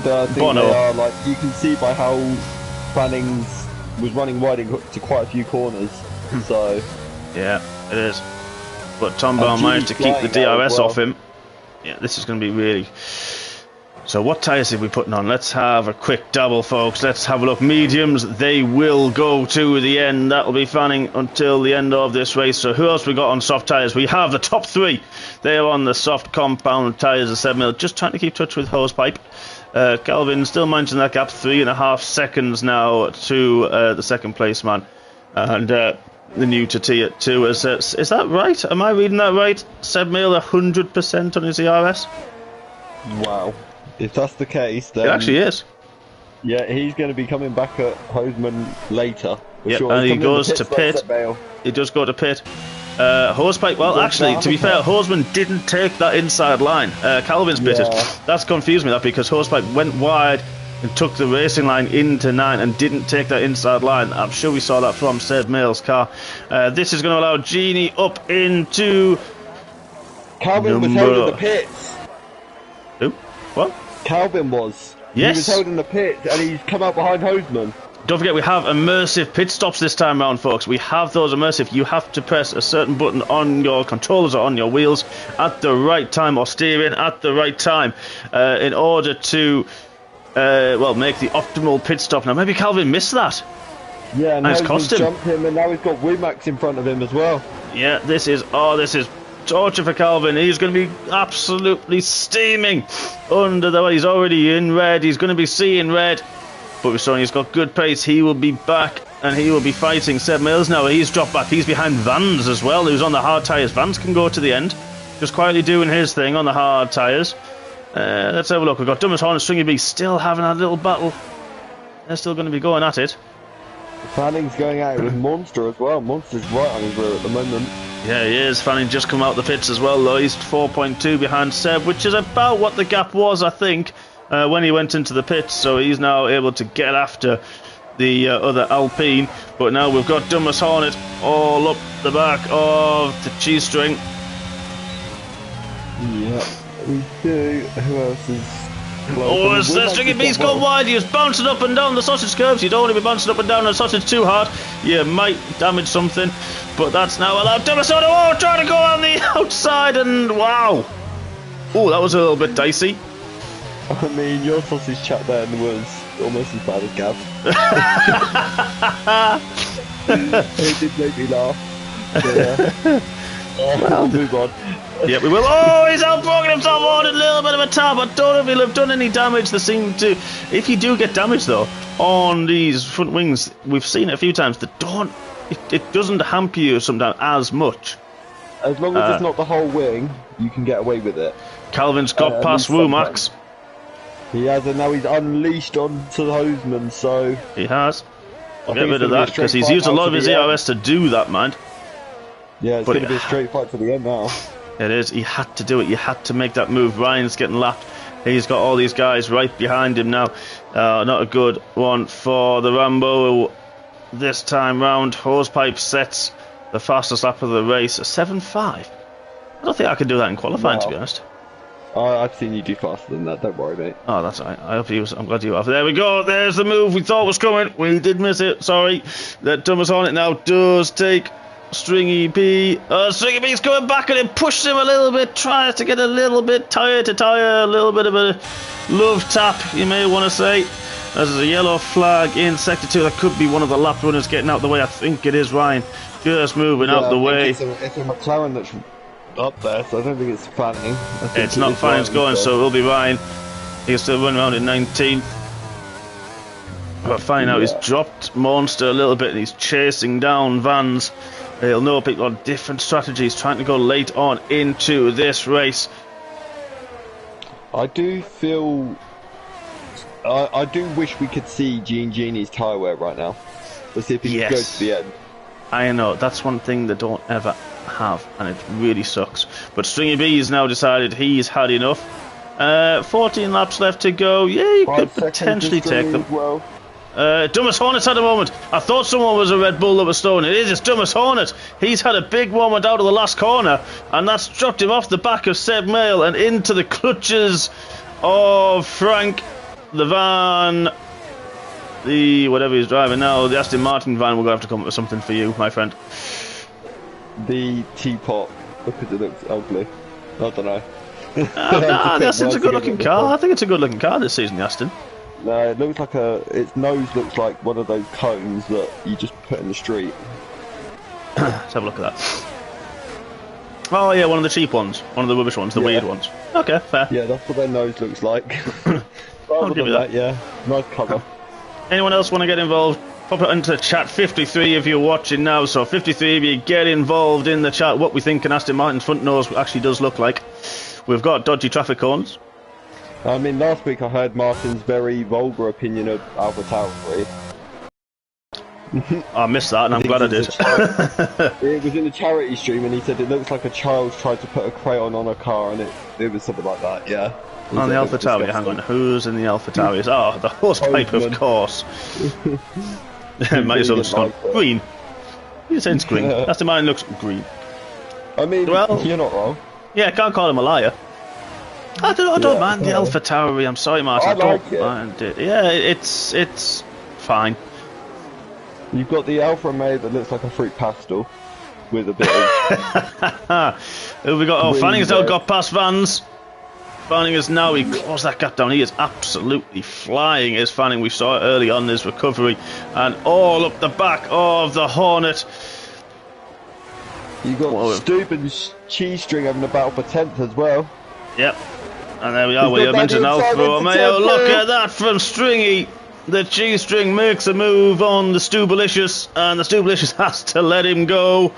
Speaker 2: I think they are, like, you can see by how Fanning was running wide into quite a few corners. So
Speaker 1: yeah, it is. But Tom Brown managed to keep the DRS off him. Yeah, this is going to be really... So what tyres are we putting on? Let's have a quick double, folks. Let's have a look. Mediums, they will go to the end. That will be Fanning until the end of this race. So who else we got on soft tyres? We have the top 3. They are on the soft compound tyres of 7mm. Just trying to keep touch with Hosepipe. Calvin still managing that gap, 3.5 seconds now to the second place man. And the new to tier 2. Is that right? Am I reading that right? Seb Mail 100% on his ERS?
Speaker 2: Wow. If that's the case, then...
Speaker 1: It actually is.
Speaker 2: Yeah, he's going to be coming back at Hoseman later.
Speaker 1: Yeah,
Speaker 2: sure.
Speaker 1: and he goes to pit. He does go to pit. Hosepipe, well, actually, to be fair, Hoseman didn't take that inside line. Calvin's pitted.
Speaker 2: Yeah.
Speaker 1: That's confused me, that, because Hosepipe went wide and took the racing line into 9 and didn't take that inside line. I'm sure we saw that from Seb Mail's car. This is going to allow Genie up into...
Speaker 2: Calvin was held in the pits.
Speaker 1: Who? What?
Speaker 2: Calvin was.
Speaker 1: Yes.
Speaker 2: He was held in the pit and he's come out behind Hoseman.
Speaker 1: Don't forget, we have immersive pit stops this time around, folks. We have those immersive. You have to press a certain button on your controllers or on your wheels at the right time, or steering at the right time, in order to, well, make the optimal pit stop. Now, maybe Calvin missed that.
Speaker 2: Yeah, and
Speaker 1: it's cost him.
Speaker 2: Jumped him, and now he's got Wimax in front of him as well.
Speaker 1: Yeah, this is torture for Calvin. He's going to be absolutely steaming under the way. He's already in red. He's going to be seeing red. But we're showing he's got good pace. He will be back and he will be fighting Seb Mills now. He's dropped back. He's behind Vans as well, who's on the hard tyres. Vans can go to the end. Just quietly doing his thing on the hard tyres. Let's have a look. We've got Dumbest Horn and Stringy B still having a little battle. They're still going to be going at it.
Speaker 2: Fanning's going out with Monster as well. Monster's right on his rear at the moment.
Speaker 1: Yeah, he is. Fanning just come out the pits as well, though. He's 4.2 behind Seb, which is about what the gap was, I think, when he went into the pits. So he's now able to get after the other Alpine. But now we've got Dumbest Hornet all up the back of the cheese string.
Speaker 2: Yeah, we do. Who else is...
Speaker 1: Oh, as Stringy B's gone wide, he was bouncing up and down the sausage curves. You don't want to be bouncing up and down the sausage too hard. You might damage something, but that's now allowed. Dumbest Hornet, oh, trying to go on the outside, and wow. Oh, that was a little bit dicey.
Speaker 2: I mean, your sausage chat then was almost as bad as Gav. It did make me laugh. Yeah. I'll move on.
Speaker 1: Yeah, we will. Oh, he's outbroken himself on a little bit of a tap. I don't know if he'll have done any damage. They seem to... If you do get damage, though, on these front wings, we've seen it a few times, that don't... It doesn't hamper you sometimes as much.
Speaker 2: As long as it's not the whole wing, you can get away with it.
Speaker 1: Calvin's got past Woomax.
Speaker 2: He has, and now he's unleashed onto the Hoseman, so...
Speaker 1: He has. Get rid of that, because he's used a lot of his ERS to do that, man.
Speaker 2: Yeah, it's going to be a straight fight for the end now.
Speaker 1: It is. He had to do it. You had to make that move. Ryan's getting lapped. He's got all these guys right behind him now. Not a good one for the Rambo this time round. Hosepipe sets the fastest lap of the race, a 7.5. I don't think I can do that in qualifying, to be honest.
Speaker 2: I've seen you do faster than that. Don't worry, mate.
Speaker 1: Oh, that's all right. I'm glad you have. There we go. There's the move we thought was coming. We did miss it. Sorry. That Dumbest Hornet now does take Stringy B. Stringy B's coming back at him, pushes him a little bit, tries to get a little bit tyre to tyre, a little bit of a love tap, you may want to say. There's a yellow flag in Sector 2. That could be one of the lap runners getting out the way. I think it is Ryan. Just moving out the way.
Speaker 2: It's a McLaren that's up there, so I don't think it's Fanning.
Speaker 1: It's not Fanning's going, so it will be Ryan. He'll still run around in 19th. But Fanning now, he's dropped Monster a little bit and he's chasing down Vans. He'll know people on different strategies, trying to go late on into this race.
Speaker 2: I do feel... I do wish we could see Genie's tyre wear right now. Let's see if he can go to the end.
Speaker 1: I know, that's one thing they don't ever have, and it really sucks. But Stringy B has now decided he's had enough. 14 laps left to go. Yeah, you could potentially take them.
Speaker 2: Well.
Speaker 1: Dumbest Hornet's had a moment. I thought someone was a Red Bull that was stolen. It is, it's Dumbest Hornet. He's had a big moment out of the last corner, and that's dropped him off the back of Seb Mail and into the clutches of Frank, the van, the whatever he's driving now, the Aston Martin van. We're going to have to come up with something for you, my friend.
Speaker 2: The teapot, because it looks ugly. I don't know.
Speaker 1: The Aston's a good looking car. I think it's a good looking car this season, the Aston.
Speaker 2: No, it looks like its nose looks like one of those cones that you just put in the street.
Speaker 1: Let's have a look at that. Oh yeah, one of the cheap ones. One of the rubbish ones, the weird ones. Okay, fair.
Speaker 2: Yeah, that's what their nose looks like.
Speaker 1: I'll give you that.
Speaker 2: Yeah, nice colour.
Speaker 1: Anyone else want to get involved? Pop it into chat 53 if you're watching now. So 53 of you get involved in the chat. What we think an Aston Martin's front nose actually does look like. We've got dodgy traffic cones.
Speaker 2: I mean, last week I heard Martin's very vulgar opinion of Alpha Tauri.
Speaker 1: I missed that, and I'm glad I did.
Speaker 2: It was in the charity stream, and he said it looks like a child tried to put a crayon on a car, and it was something like that. Yeah.
Speaker 1: On the Alpha Tauri, hang on. Who's in the Alpha Tauri? Oh, the horse pipe, of course. Might as well just gone green. You said it's green. Aston Martin looks green.
Speaker 2: I mean,
Speaker 1: well,
Speaker 2: you're not wrong.
Speaker 1: Yeah, I can't call him a liar. I don't mind the Alpha Tauri. I'm sorry, Martin. I don't mind it. Yeah, it's fine.
Speaker 2: You've got the Alfa Romeo that looks like a fruit pastel with a bit of.
Speaker 1: Who we got? Oh, Fanning's now got past Vans. Fanning is now, he closed that gap down. He is absolutely flying, is Fanning. We saw it early on in his recovery. And all up the back of the Hornet.
Speaker 2: You've got Stoop and Cheese String having a battle for 10th as well.
Speaker 1: Yep. And there we are, where you mentioned Alfa Romeo. Look at that from Stringy. The Cheese String makes a move on the Stubelicious, and the Stubelicious has to let him go.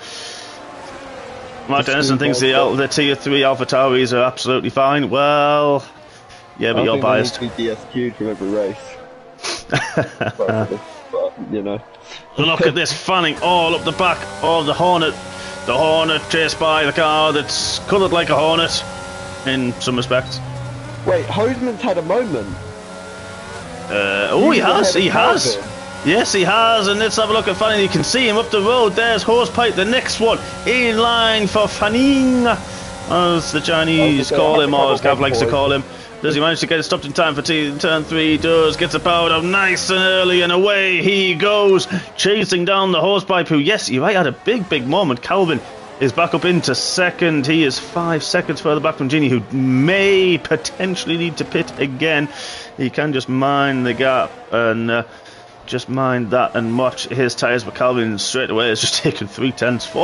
Speaker 1: Mark Dennison thinks the Tier 3 Alpha Tauris are absolutely fine. Well, yeah, but you're biased.
Speaker 2: I think they need to be DSQ'd from every race. but, you know.
Speaker 1: Look at this Fanning all up the back of the Hornet. The Hornet chased by the car that's coloured like a Hornet in some respects.
Speaker 2: Wait, Hoseman's had a moment.
Speaker 1: He has. Yes, he has, and let's have a look at Fanning. You can see him up the road. There's Horsepipe, the next one in line for Fanning, as the Chinese call him, or as Gav likes to call him. Does he manage to get it stopped in time for turn 3? He does. Gets a powered up nice and early, and away he goes, chasing down the Horsepipe, who, yes, you're right, had a big moment. Calvin is back up into second. He is 5 seconds further back from Genie, who may potentially need to pit again. He can just mind the gap and just mind that and watch his tyres, but Calvin straight away has just taken 4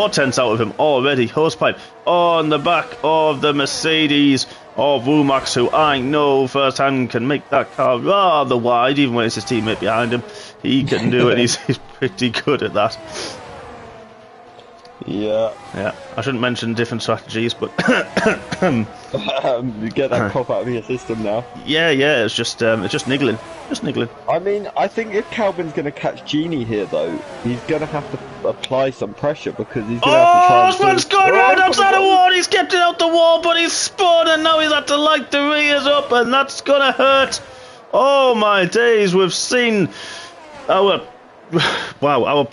Speaker 1: tenths out of him already. Horsepipe on the back of the Mercedes of Womax, who I know firsthand can make that car rather wide, even when it's his teammate behind him. He can do it, he's pretty good at that.
Speaker 2: Yeah.
Speaker 1: I shouldn't mention different strategies, but
Speaker 2: you get that cough out of your system now.
Speaker 1: Yeah, it's just niggling.
Speaker 2: I mean, I think if Calvin's going to catch Genie here, though, he's going to have to apply some pressure because he's going to have to try.
Speaker 1: Osman's gone round outside the wall. He's kept it out the wall, but he's spun, and now he's had to light the rears up, and that's going to hurt. Oh my days, we've seen our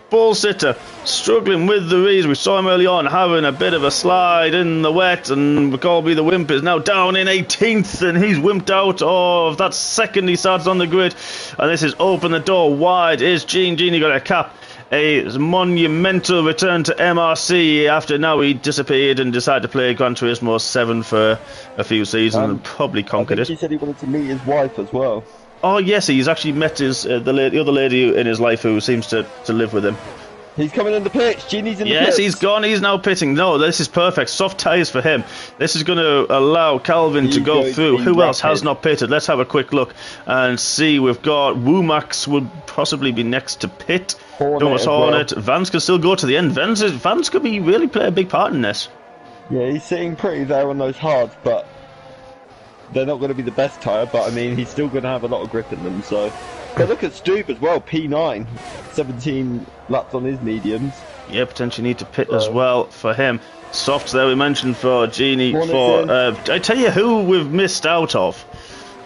Speaker 1: bull sitter struggling with the reeds. We saw him early on having a bit of a slide in the wet, and McColby the Wimp is now down in 18th, and he's wimped out of that second he started on the grid, and this is open the door wide. Is Genie got a cap a monumental return to MRC after now he disappeared and decided to play Gran Turismo 7 for a few seasons and probably conquered it.
Speaker 2: He said he wanted to meet his wife as well.
Speaker 1: Oh yes, he's actually met his the other lady in his life who seems to live with him.
Speaker 2: He's coming in the pitch. Genie's in the pitch.
Speaker 1: Yes, he's gone. He's now pitting. No, this is perfect. Soft tyres for him. This is going to allow Calvin to go through. Who else has not pitted? Let's have a quick look and see. We've got Womax would possibly be next to pit. Thomas Hornet. Vance can still go to the end. Vance could be really play a big part in this.
Speaker 2: Yeah, he's sitting pretty there on those hards, but they're not going to be the best tyre, but I mean, he's still going to have a lot of grip in them, so. But look at Stoop as well, P9, 17 laps on his mediums. Yeah,
Speaker 1: potentially need to pit as well for him. Softs there we mentioned for Genie. I tell you who we've missed out of,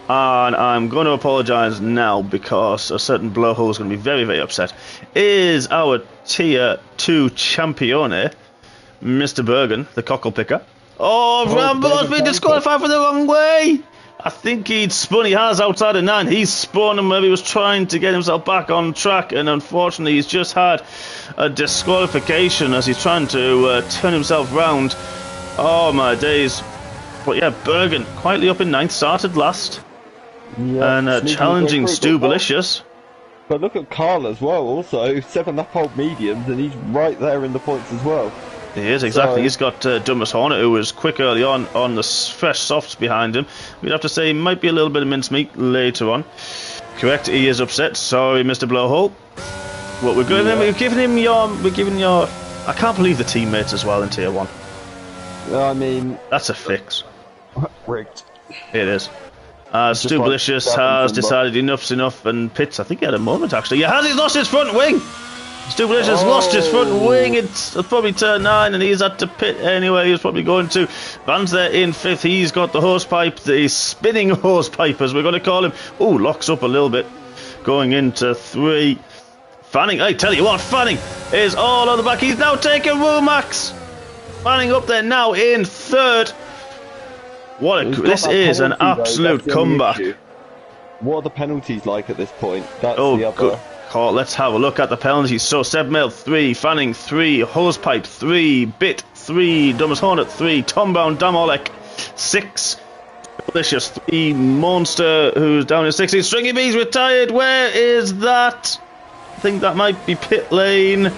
Speaker 1: and I'm going to apologise now because a certain blowhole is going to be very, very upset, is our Tier 2 Champione, Mr. Bergen, the cockle picker. Oh, Rambo's been disqualified for the wrong way. I think he'd spun. He has outside of 9. He's spun and maybe he was trying to get himself back on track, and unfortunately he's just had a disqualification as he's trying to turn himself round. Oh my days. But yeah, Bergen quietly up in 9th, started last. Yeah, and challenging Stubelicious.
Speaker 2: But look at Carl as well, also 7 lap old mediums, and he's right there in the points as well.
Speaker 1: He is, exactly.
Speaker 2: So,
Speaker 1: He's got Dumas Hornet, who was quick early on the fresh softs behind him. We'd have to say he might be a little bit of mincemeat later on. Correct, he is upset. Sorry, Mr. Blowhole. What we're giving him, we're giving your. I can't believe the teammates as well in Tier 1.
Speaker 2: I mean,
Speaker 1: that's a fix.
Speaker 2: Rigged.
Speaker 1: It is. Stublicious has decided enough's enough and pits. I think he had a moment actually. Yeah, he's lost his front wing. Stublicious lost his front wing. It's probably turn 9 and he's had to pit anyway. He's probably going to. Van's there in 5th. He's got the hosepipe, the spinning hosepipe as we're going to call him. Ooh, locks up a little bit. Going into 3. Fanning, I tell you what, Fanning is all on the back. He's now taken Rumax. Fanning up there now in 3rd. This is an absolute comeback.
Speaker 2: What are the penalties like at this point? That's
Speaker 1: the
Speaker 2: other.
Speaker 1: Good. Oh, let's have a look at the penalties. So Seb Mill 3, Fanning 3, Hosepipe 3, Bit 3, Dumas Hornet 3, Tombound Damolek 6, Delicious 3, Monster who's down in 16, Stringy B's retired. Where is that? I think that might be pit lane.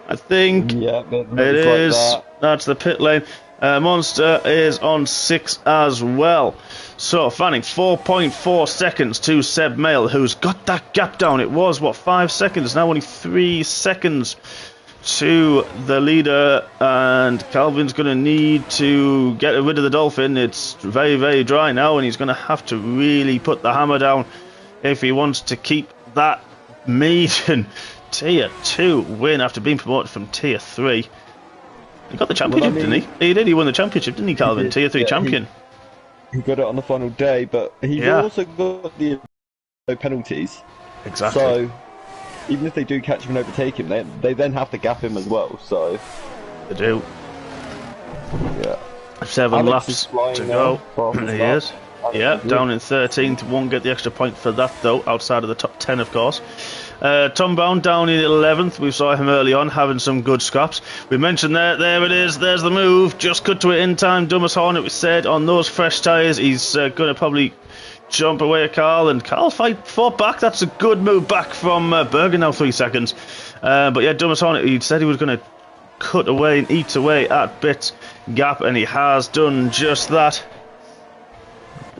Speaker 1: I think it is. Like that's the pit lane. Monster is on 6 as well. So Fanning 4.4 seconds to Seb Mail, who's got that gap down. It was, what, 5 seconds? Now only 3 seconds to the leader. And Calvin's going to need to get rid of the Dolphin. It's very, very dry now, and he's going to have to really put the hammer down if he wants to keep that maiden Tier 2 win after being promoted from Tier 3. He got the championship, didn't he? He did. He won the championship, didn't he, Calvin? Tier 3 champion.
Speaker 2: He got it on the final day, but he's also got the penalties.
Speaker 1: Exactly.
Speaker 2: So, even if they do catch him and overtake him, they then have to gap him as well, so...
Speaker 1: They do.
Speaker 2: Yeah.
Speaker 1: 7 laps to go. He is. Yeah, down in 13th. Won't get the extra point for that, though, outside of the top 10, of course. Tom Brown down in 11th. We saw him early on having some good scraps. We mentioned there it is. There's the move. Just cut to it in time. Dumas Hornet, we said, on those fresh tyres, he's going to probably jump away at Carl, and Carl fought back. That's a good move back from Berger, now 3 seconds. But yeah, Dumas Hornet, he said he was going to cut away and eat away at Bit Gap, and he has done just that.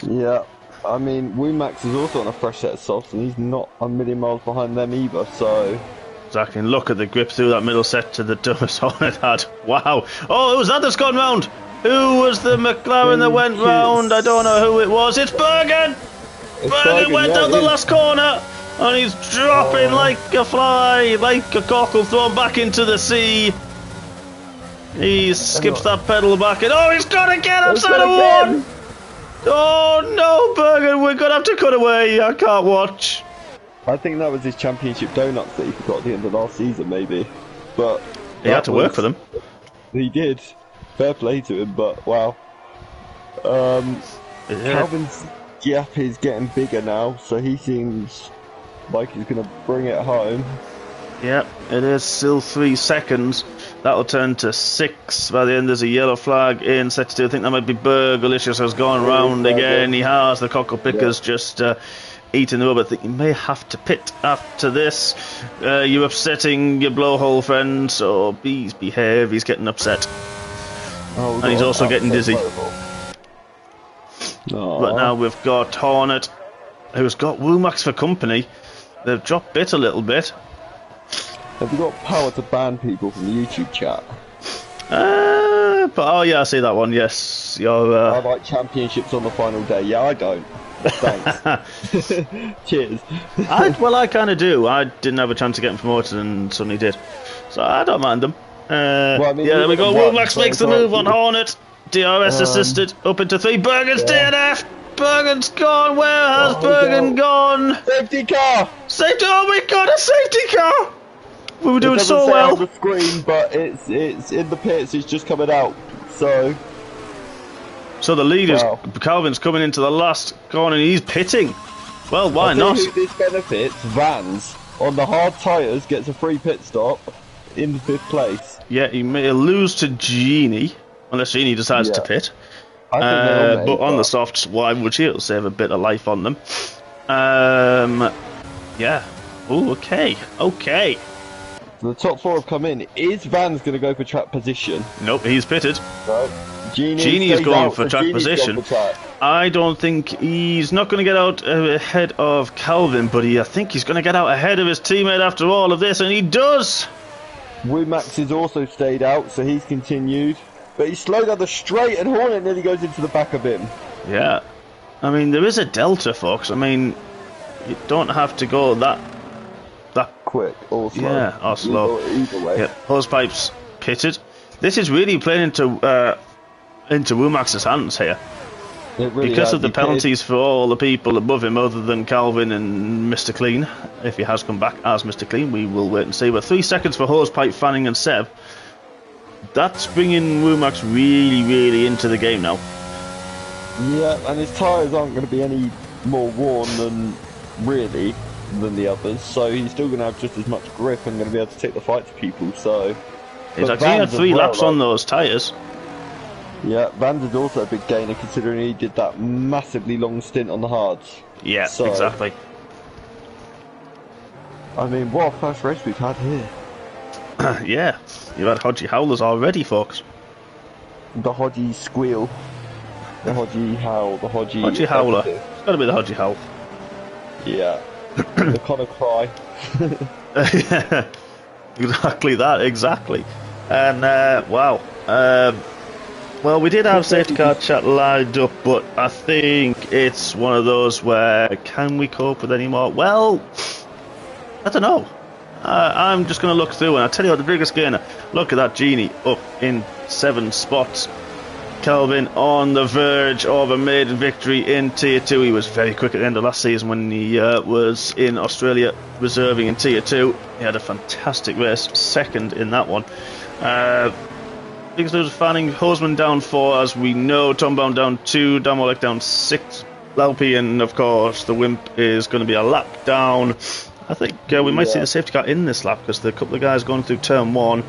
Speaker 2: Yeah. I mean, Wumax is also on a fresh set of softs, and he's not a million miles behind them either, so...
Speaker 1: Exactly, and look at the grip through that middle set to the Dumas Hornet had. Wow. Oh, who's that that's gone round? Who was the McLaren that went round? I don't know who it was. It's Bergen! Bergen went down the last corner, and he's dropping like a fly, like a cockle thrown back into the sea. He skips that pedal back, and oh, he's got to get outside of 1! Oh no, Bergen, we're going to have to cut away. I can't watch.
Speaker 2: I think that was his championship donuts that he forgot at the end of last season, maybe. But
Speaker 1: he had to work for them.
Speaker 2: He did. Fair play to him, but wow. Calvin's gap is getting bigger now, so he seems like he's going to bring it home.
Speaker 1: Yep, it is still 3 seconds. That'll turn to 6 by the end. There's a yellow flag in set 2. I think that might be Bergalicious has gone round again. He has. The cockle pickers just eating the rubber. I think he may have to pit after this. You're upsetting your blowhole friend, so please behave. He's getting upset. And he's also getting dizzy. But now we've got Hornet, who's got Wumax for company. They've dropped Bit a little bit.
Speaker 2: Have you got power to ban people from the YouTube chat?
Speaker 1: But oh yeah, I see that one. Yes, you're.
Speaker 2: I like championships on the final day. Yeah, I don't. Thanks. Cheers.
Speaker 1: I kind of do. I didn't have a chance to get him promoted, and suddenly did. So I don't mind them.
Speaker 2: Well, I mean,
Speaker 1: yeah, there we go. Womax makes the move on Hornet. DRS assisted up into 3. Bergen's DNF. Bergen's gone. Where has Bergen gone?
Speaker 2: Safety car.
Speaker 1: Safety. Oh, we got a safety car. We were doing so
Speaker 2: well.
Speaker 1: well.
Speaker 2: On the screen, but it's in the pits. It's just coming out. So
Speaker 1: the leaders, Calvin's coming into the last corner, and he's pitting. Well, why not?
Speaker 2: Who this benefits? Vans on the hard tyres gets a free pit stop in 5th place.
Speaker 1: Yeah, he may lose to Genie unless Genie decides to pit.
Speaker 2: I think
Speaker 1: but on the softs, why would she? It'll save a bit of life on them. Yeah. Oh, okay.
Speaker 2: The top 4 have come in. Is Van's going to go for track position?
Speaker 1: Nope, he's pitted.
Speaker 2: No.
Speaker 1: Genie's going for track position. I don't think he's not going to get out ahead of Calvin, but I think he's going to get out ahead of his teammate after all of this, and he does.
Speaker 2: Womax has also stayed out, so he's continued. But he's slowed down the straight, and Hornet nearly goes into the back of him.
Speaker 1: Yeah. I mean, there is a delta, folks. I mean, you don't have to go that
Speaker 2: quick or slow.
Speaker 1: Yeah, or slow.
Speaker 2: Either way.
Speaker 1: Yeah, Hosepipes pitted. This is really playing into Womax's hands here.
Speaker 2: Really
Speaker 1: because of the penalties for all the people above him other than Calvin and Mr. Clean. If he has come back as Mr. Clean, we will wait and see. But 3 seconds for Hosepipe, Fanning and Seb. That's bringing Womax really, really into the game now.
Speaker 2: Yeah, and his tyres aren't going to be any more worn than the others, so he's still going to have just as much grip and going to be able to take the fight to people. So
Speaker 1: he's actually had 3 laps on those tyres.
Speaker 2: Yeah, Vans is also a big gainer considering he did that massively long stint on the hards.
Speaker 1: Yeah, so, exactly.
Speaker 2: I mean, what a fast race we've had here.
Speaker 1: Yeah, you've had Hodgie Howlers already, folks.
Speaker 2: The Hodgie squeal. The Hodgie howl. The
Speaker 1: Hodgie Howler. It's got to be the Hodgie Howl.
Speaker 2: Yeah. The Connor cry.
Speaker 1: Yeah, exactly that, exactly. And, wow. Well, we did have safety car chat lined up, but I think it's one of those where, can we cope with any more? Well, I don't know. I'm just going to look through, and I'll tell you what, the biggest gainer. Look at that Genie up in 7 spots. Calvin on the verge of a maiden victory in Tier 2. He was very quick at the end of last season when he was in Australia reserving in Tier 2. He had a fantastic race, second in that one. Biggest loser Fanning, Hoseman down 4, as we know. Tom Baum down 2, Damolek down 6. Laupi, and of course the Wimp is going to be a lap down. I think we might see the safety car in this lap because there are a couple of guys going through turn 1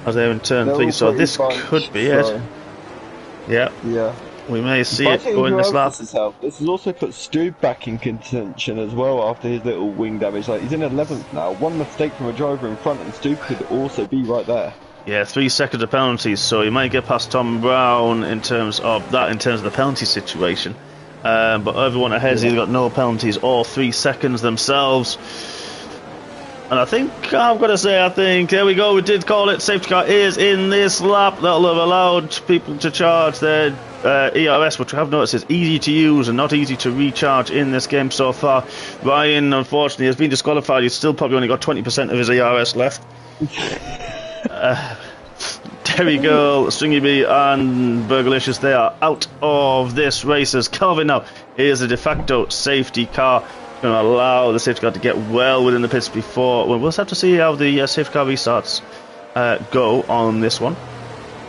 Speaker 1: as they're in turn 3, so this could be it. Yeah. We may see it go in this lap.
Speaker 2: This has also put Stu back in contention as well after his little wing damage. Like, he's in 11th now. One mistake from a driver in front and Stu could also be right there.
Speaker 1: Yeah, 3 seconds of penalties, so he might get past Tom Brown in terms of the penalty situation. But everyone ahead has got no penalties or 3 seconds themselves. And I think, there we go, we did call it. Safety car is in this lap. That'll have allowed people to charge their ERS, which I have noticed is easy to use and not easy to recharge in this game so far. Ryan, unfortunately, has been disqualified. He's still probably only got 20% of his ERS left. Terry Girl, Stringy B and Burgerlicious, they are out of this race as Calvin now is a de facto safety car. Going to allow the safety car to get well within the pits before. Well, we'll just have to see how the safety car restarts go on this one.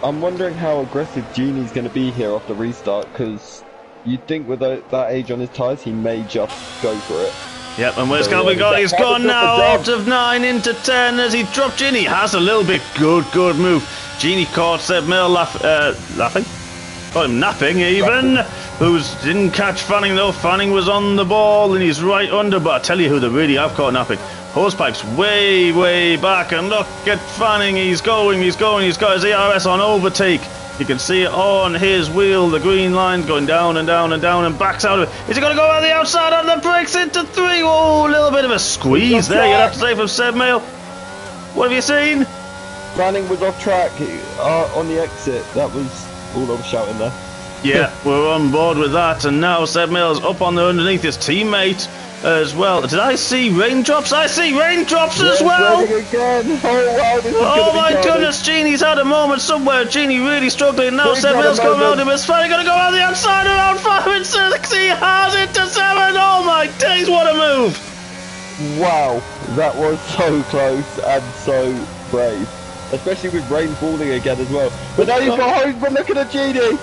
Speaker 2: I'm wondering how aggressive Genie's going to be here after restart, because you'd think with that age on his tyres he may just go for it.
Speaker 1: Yep, and where's Calvin gone? He's gone now, out of 9 into 10 as he dropped Genie. Has a little bit good move. Genie caught Seb Mill laughing. Got him napping even. Didn't catch Fanning though. Fanning was on the ball and he's right under. But I tell you who they really have caught napping. Hosepipe's way back, and look at Fanning. He's got his ERS on overtake. You can see it on his wheel. The green line going down and backs out of it. Is he going to go on the outside on the brakes into 3? Oh, a little bit of a squeeze there, you'd have to say, from Seb Mail. What have you seen?
Speaker 2: Fanning was off track on the exit. That was all I was shouting there.
Speaker 1: Yeah, we're on board with that, and now Seb Mills up on underneath his teammate as well. Did I see raindrops? I see raindrops as well!
Speaker 2: Again.
Speaker 1: Oh my goodness, Genie's had a moment somewhere. Genie really struggling now. Seb Mills coming out of his finally going to go on the outside around 5 and 6. He has it to 7. Oh my days, what a move!
Speaker 2: Wow, that was so close and so brave. Especially with rain falling again as well. But now you've got Hoseman looking at Genie.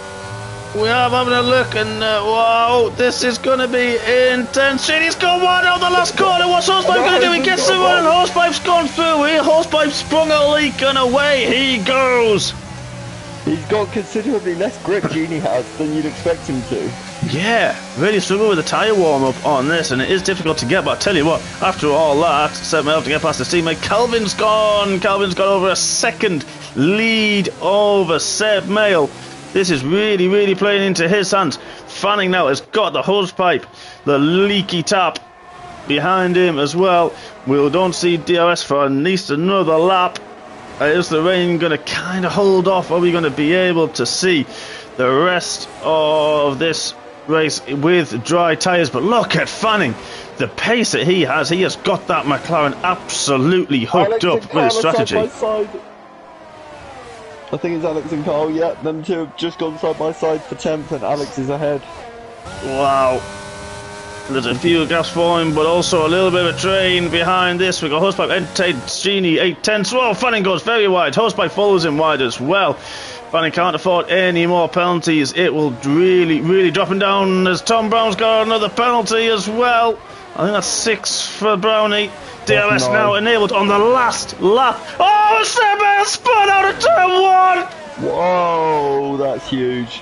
Speaker 1: We are having a look, and wow, this is going to be intense. Genie's gone wide out the last corner. What's Hosepipe going to do? He gets through one, and Hosepipe's gone through. Hosepipe sprung a leak, and away he goes.
Speaker 2: He's got considerably less grip, Genie has, than you'd expect him to.
Speaker 1: Yeah, really struggle with the tyre warm-up on this, and it is difficult to get, but I tell you what, after all that, Seb Mail to get past his teammate, Calvin's gone over a second lead over Seb Mail. This is really playing into his hands. Fanning now has got the hose pipe, the leaky tap behind him as well. We don't see DRS for at least another lap. Is the rain going to kind of hold off? Are we going to be able to see the rest of this race with dry tyres? But look at Fanning, the pace that he has got that McLaren absolutely hooked up with his strategy.
Speaker 2: Side. I think it's Alex and Carl, yeah, them two have just gone side by side for 10th and Alex is ahead.
Speaker 1: Wow. There's a few gaps for him, but also a little bit of a train behind this. We've got Hosepipe, Entertain, Genie, 8-10. Whoa, Fanning goes very wide. Hosepipe follows him wide as well. Fanning can't afford any more penalties. It will really drop him down as Tom Brown's got another penalty as well. I think that's 6 for Brownie. DRS now enabled on the last lap. Oh, Seb spun out of turn 1!
Speaker 2: Whoa, that's huge.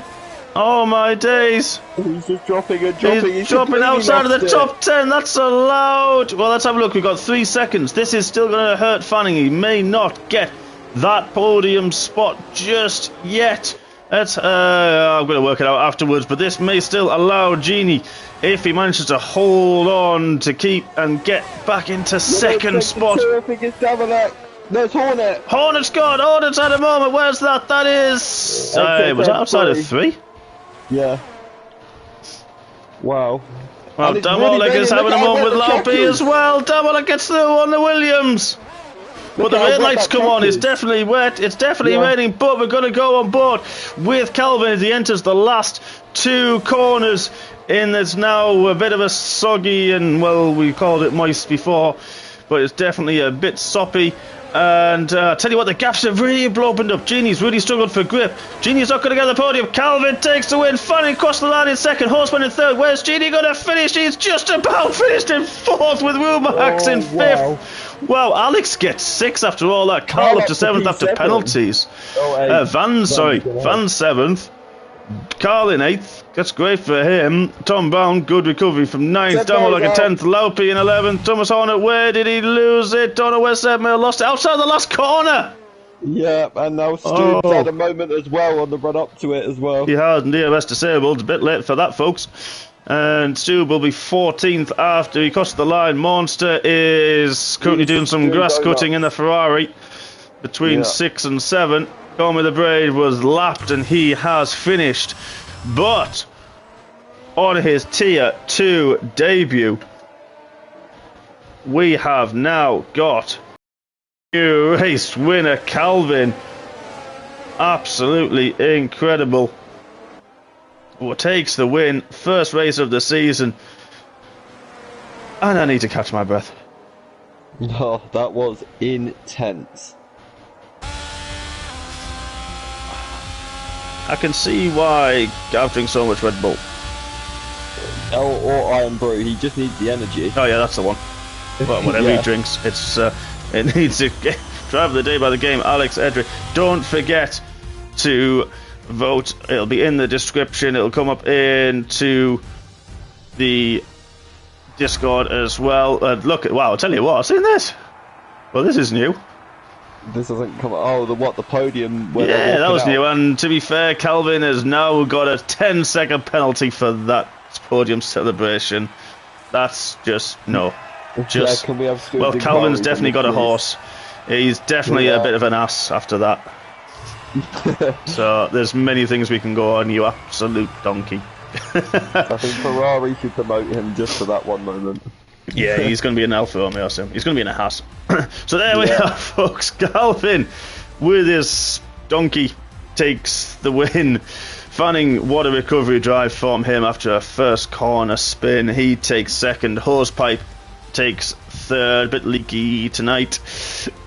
Speaker 1: Oh my days.
Speaker 2: He's just dropping and dropping.
Speaker 1: He's dropping outside of the top 10. That's allowed. Well, let's have a look. We've got 3 seconds. This is still going to hurt Fanning. He may not get that podium spot just yet. I'm going to work it out afterwards, but this may still allow Genie, if he manages to hold on to keep and get back into second spot.
Speaker 2: I think it's Davalak. There's Hornet.
Speaker 1: Hornet's gone. Hornet's at a moment. Where's that? That is... was that outside of 3?
Speaker 2: Yeah. Wow.
Speaker 1: Well, Damola is having a moment with Laupi as well. Damola gets through on the Williams. But the red lights come on. It's definitely wet. It's definitely raining. But we're going to go on board with Calvin as he enters the last 2 corners. In there's now a bit of a soggy and, well, we called it moist before, but it's definitely a bit soppy. And tell you what, the gaps have really opened up. Genie's really struggled for grip. Genie's not going to get the podium. Calvin takes the win. Fanning across the line in second. Horseman in third. Where's Genie going to finish? He's just about finished in fourth with Rumax in fifth. Wow, Alex gets 6 after all that. Carl up to 7th after penalties. Van 7th. Carl in 8th. That's great for him. Tom Brown, good recovery from 9th. Damola in 10th. Laupi in 11th. Thomas Hornet, where did he lose it? Don't know where Seb Mail lost it. Outside the last corner.
Speaker 2: Yeah, and now Stu's had a moment as well on the run up to it as well.
Speaker 1: He has, and DRS disabled. A bit late for that, folks. And Stu will be 14th after he crossed the line. Monster is currently doing some grass cutting in the Ferrari between 6 and 7. Gone with the Braid was lapped and he has finished. But on his Tier 2 debut, we have now got new race winner Calvin. Absolutely incredible. Who takes the win, first race of the season. And I need to catch my breath.
Speaker 2: Oh, that was intense.
Speaker 1: I can see why Gav drinks so much Red Bull.
Speaker 2: Or Iron Brew, he just needs the energy.
Speaker 1: Oh yeah, that's the one. Well, whatever he drinks, it needs to drive the day by the game. Alex Edric, don't forget to vote. It'll be in the description. It'll come up into the Discord as well. Look at, wow, I'll tell you what, I've seen this. Well, this is new.
Speaker 2: This doesn't come. Oh, the podium?
Speaker 1: Yeah, that was new. And to be fair, Calvin has now got a 10-second penalty for that podium celebration. That's just no. Just
Speaker 2: can we have
Speaker 1: well, Calvin's definitely got a horse. He's definitely a bit of an ass after that. So there's many things we can go on. You absolute donkey.
Speaker 2: I think Ferrari should promote him just for that one moment.
Speaker 1: Yeah, he's going to be an Alfa Romeo. He's going to be in a Haas. So there we are, folks. Calvin, with his donkey, takes the win. Fanning, what a recovery drive from him after a first corner spin. He takes second. Hosepipe takes third. Bit leaky tonight.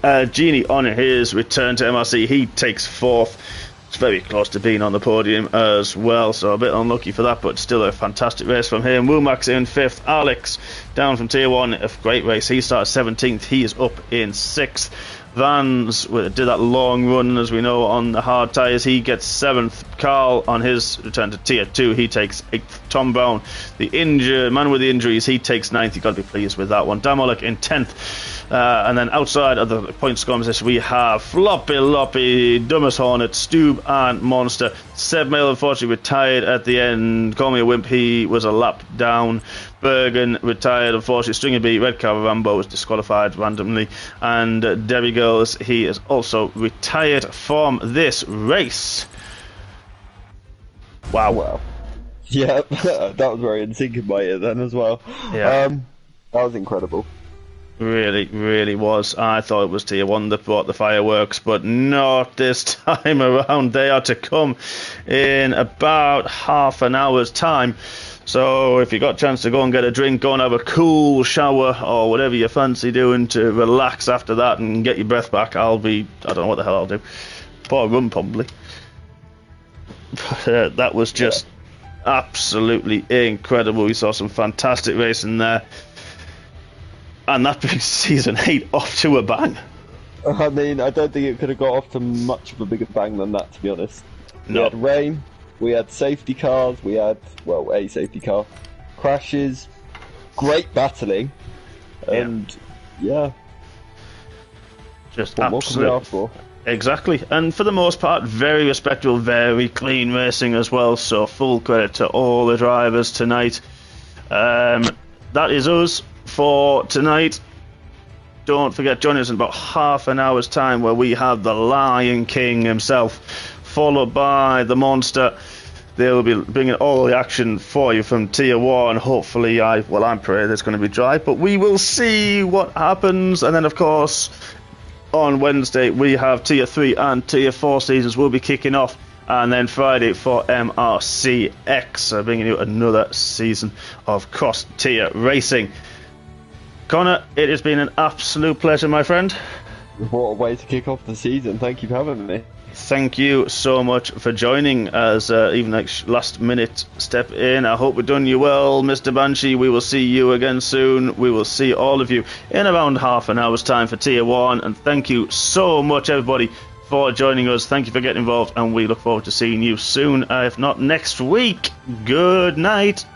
Speaker 1: Genie on his return to MRC. He takes fourth. It's very close to being on the podium as well, so a bit unlucky for that, but still a fantastic race from him. Womack's in 5th. Alex, down from Tier 1, a great race. He started 17th. He is up in 6th. Vans did that long run, as we know, on the hard tyres. He gets 7th. Carl, on his return to Tier 2, he takes 8th. Tom Brown, the man with the injuries, he takes 9th. You've got to be pleased with that one. Damolek in 10th. And then outside of the point scoring position, we have Floppy Loppy, Dumbest Hornet, Stoob, and Monster. Seb Mail, unfortunately, retired at the end. Call me a wimp, he was a lap down. Bergen retired, unfortunately. Stringer B, Red Car Rambo was disqualified randomly. And Debbie Girls, he is also retired from this race. Wow.
Speaker 2: Yeah, that was very in sync in my ear then as well.
Speaker 1: Yeah.
Speaker 2: That was incredible.
Speaker 1: Really, really was. I thought it was Tier 1 that brought the fireworks, but not this time around. They are to come in about half an hour's time. So if you got a chance to go and get a drink, go and have a cool shower or whatever you fancy doing to relax after that and get your breath back, I don't know what the hell I'll do. Pour a rum probably. But that was just absolutely incredible. We saw some fantastic racing there. And that brings Season 8 off to a bang.
Speaker 2: I mean, I don't think it could have got off to much of a bigger bang than that, to be honest.
Speaker 1: No.
Speaker 2: We had rain, we had safety cars, we had, well, a safety car, crashes, great battling, and
Speaker 1: just
Speaker 2: what more can we ask for?
Speaker 1: Exactly, and for the most part, very respectable, very clean racing as well, so full credit to all the drivers tonight. That is us for tonight. Don't forget, join us in about half an hour's time where we have the Lion King himself, followed by the Monster. They'll be bringing all the action for you from Tier 1. Hopefully, I'm praying it's going to be dry, but we will see what happens. And then, of course, on Wednesday, we have Tier 3 and Tier 4 seasons will be kicking off. And then Friday for MRCX, bringing you another season of cross-tier racing. Connor, it has been an absolute pleasure, my friend.
Speaker 2: What a way to kick off the season. Thank you for having me.
Speaker 1: Thank you so much for joining us, even like last minute step in. I hope we've done you well, Mr. Banshee. We will see you again soon. We will see all of you in around half an hour's time for Tier 1. And thank you so much, everybody, for joining us. Thank you for getting involved, and we look forward to seeing you soon, if not next week. Good night.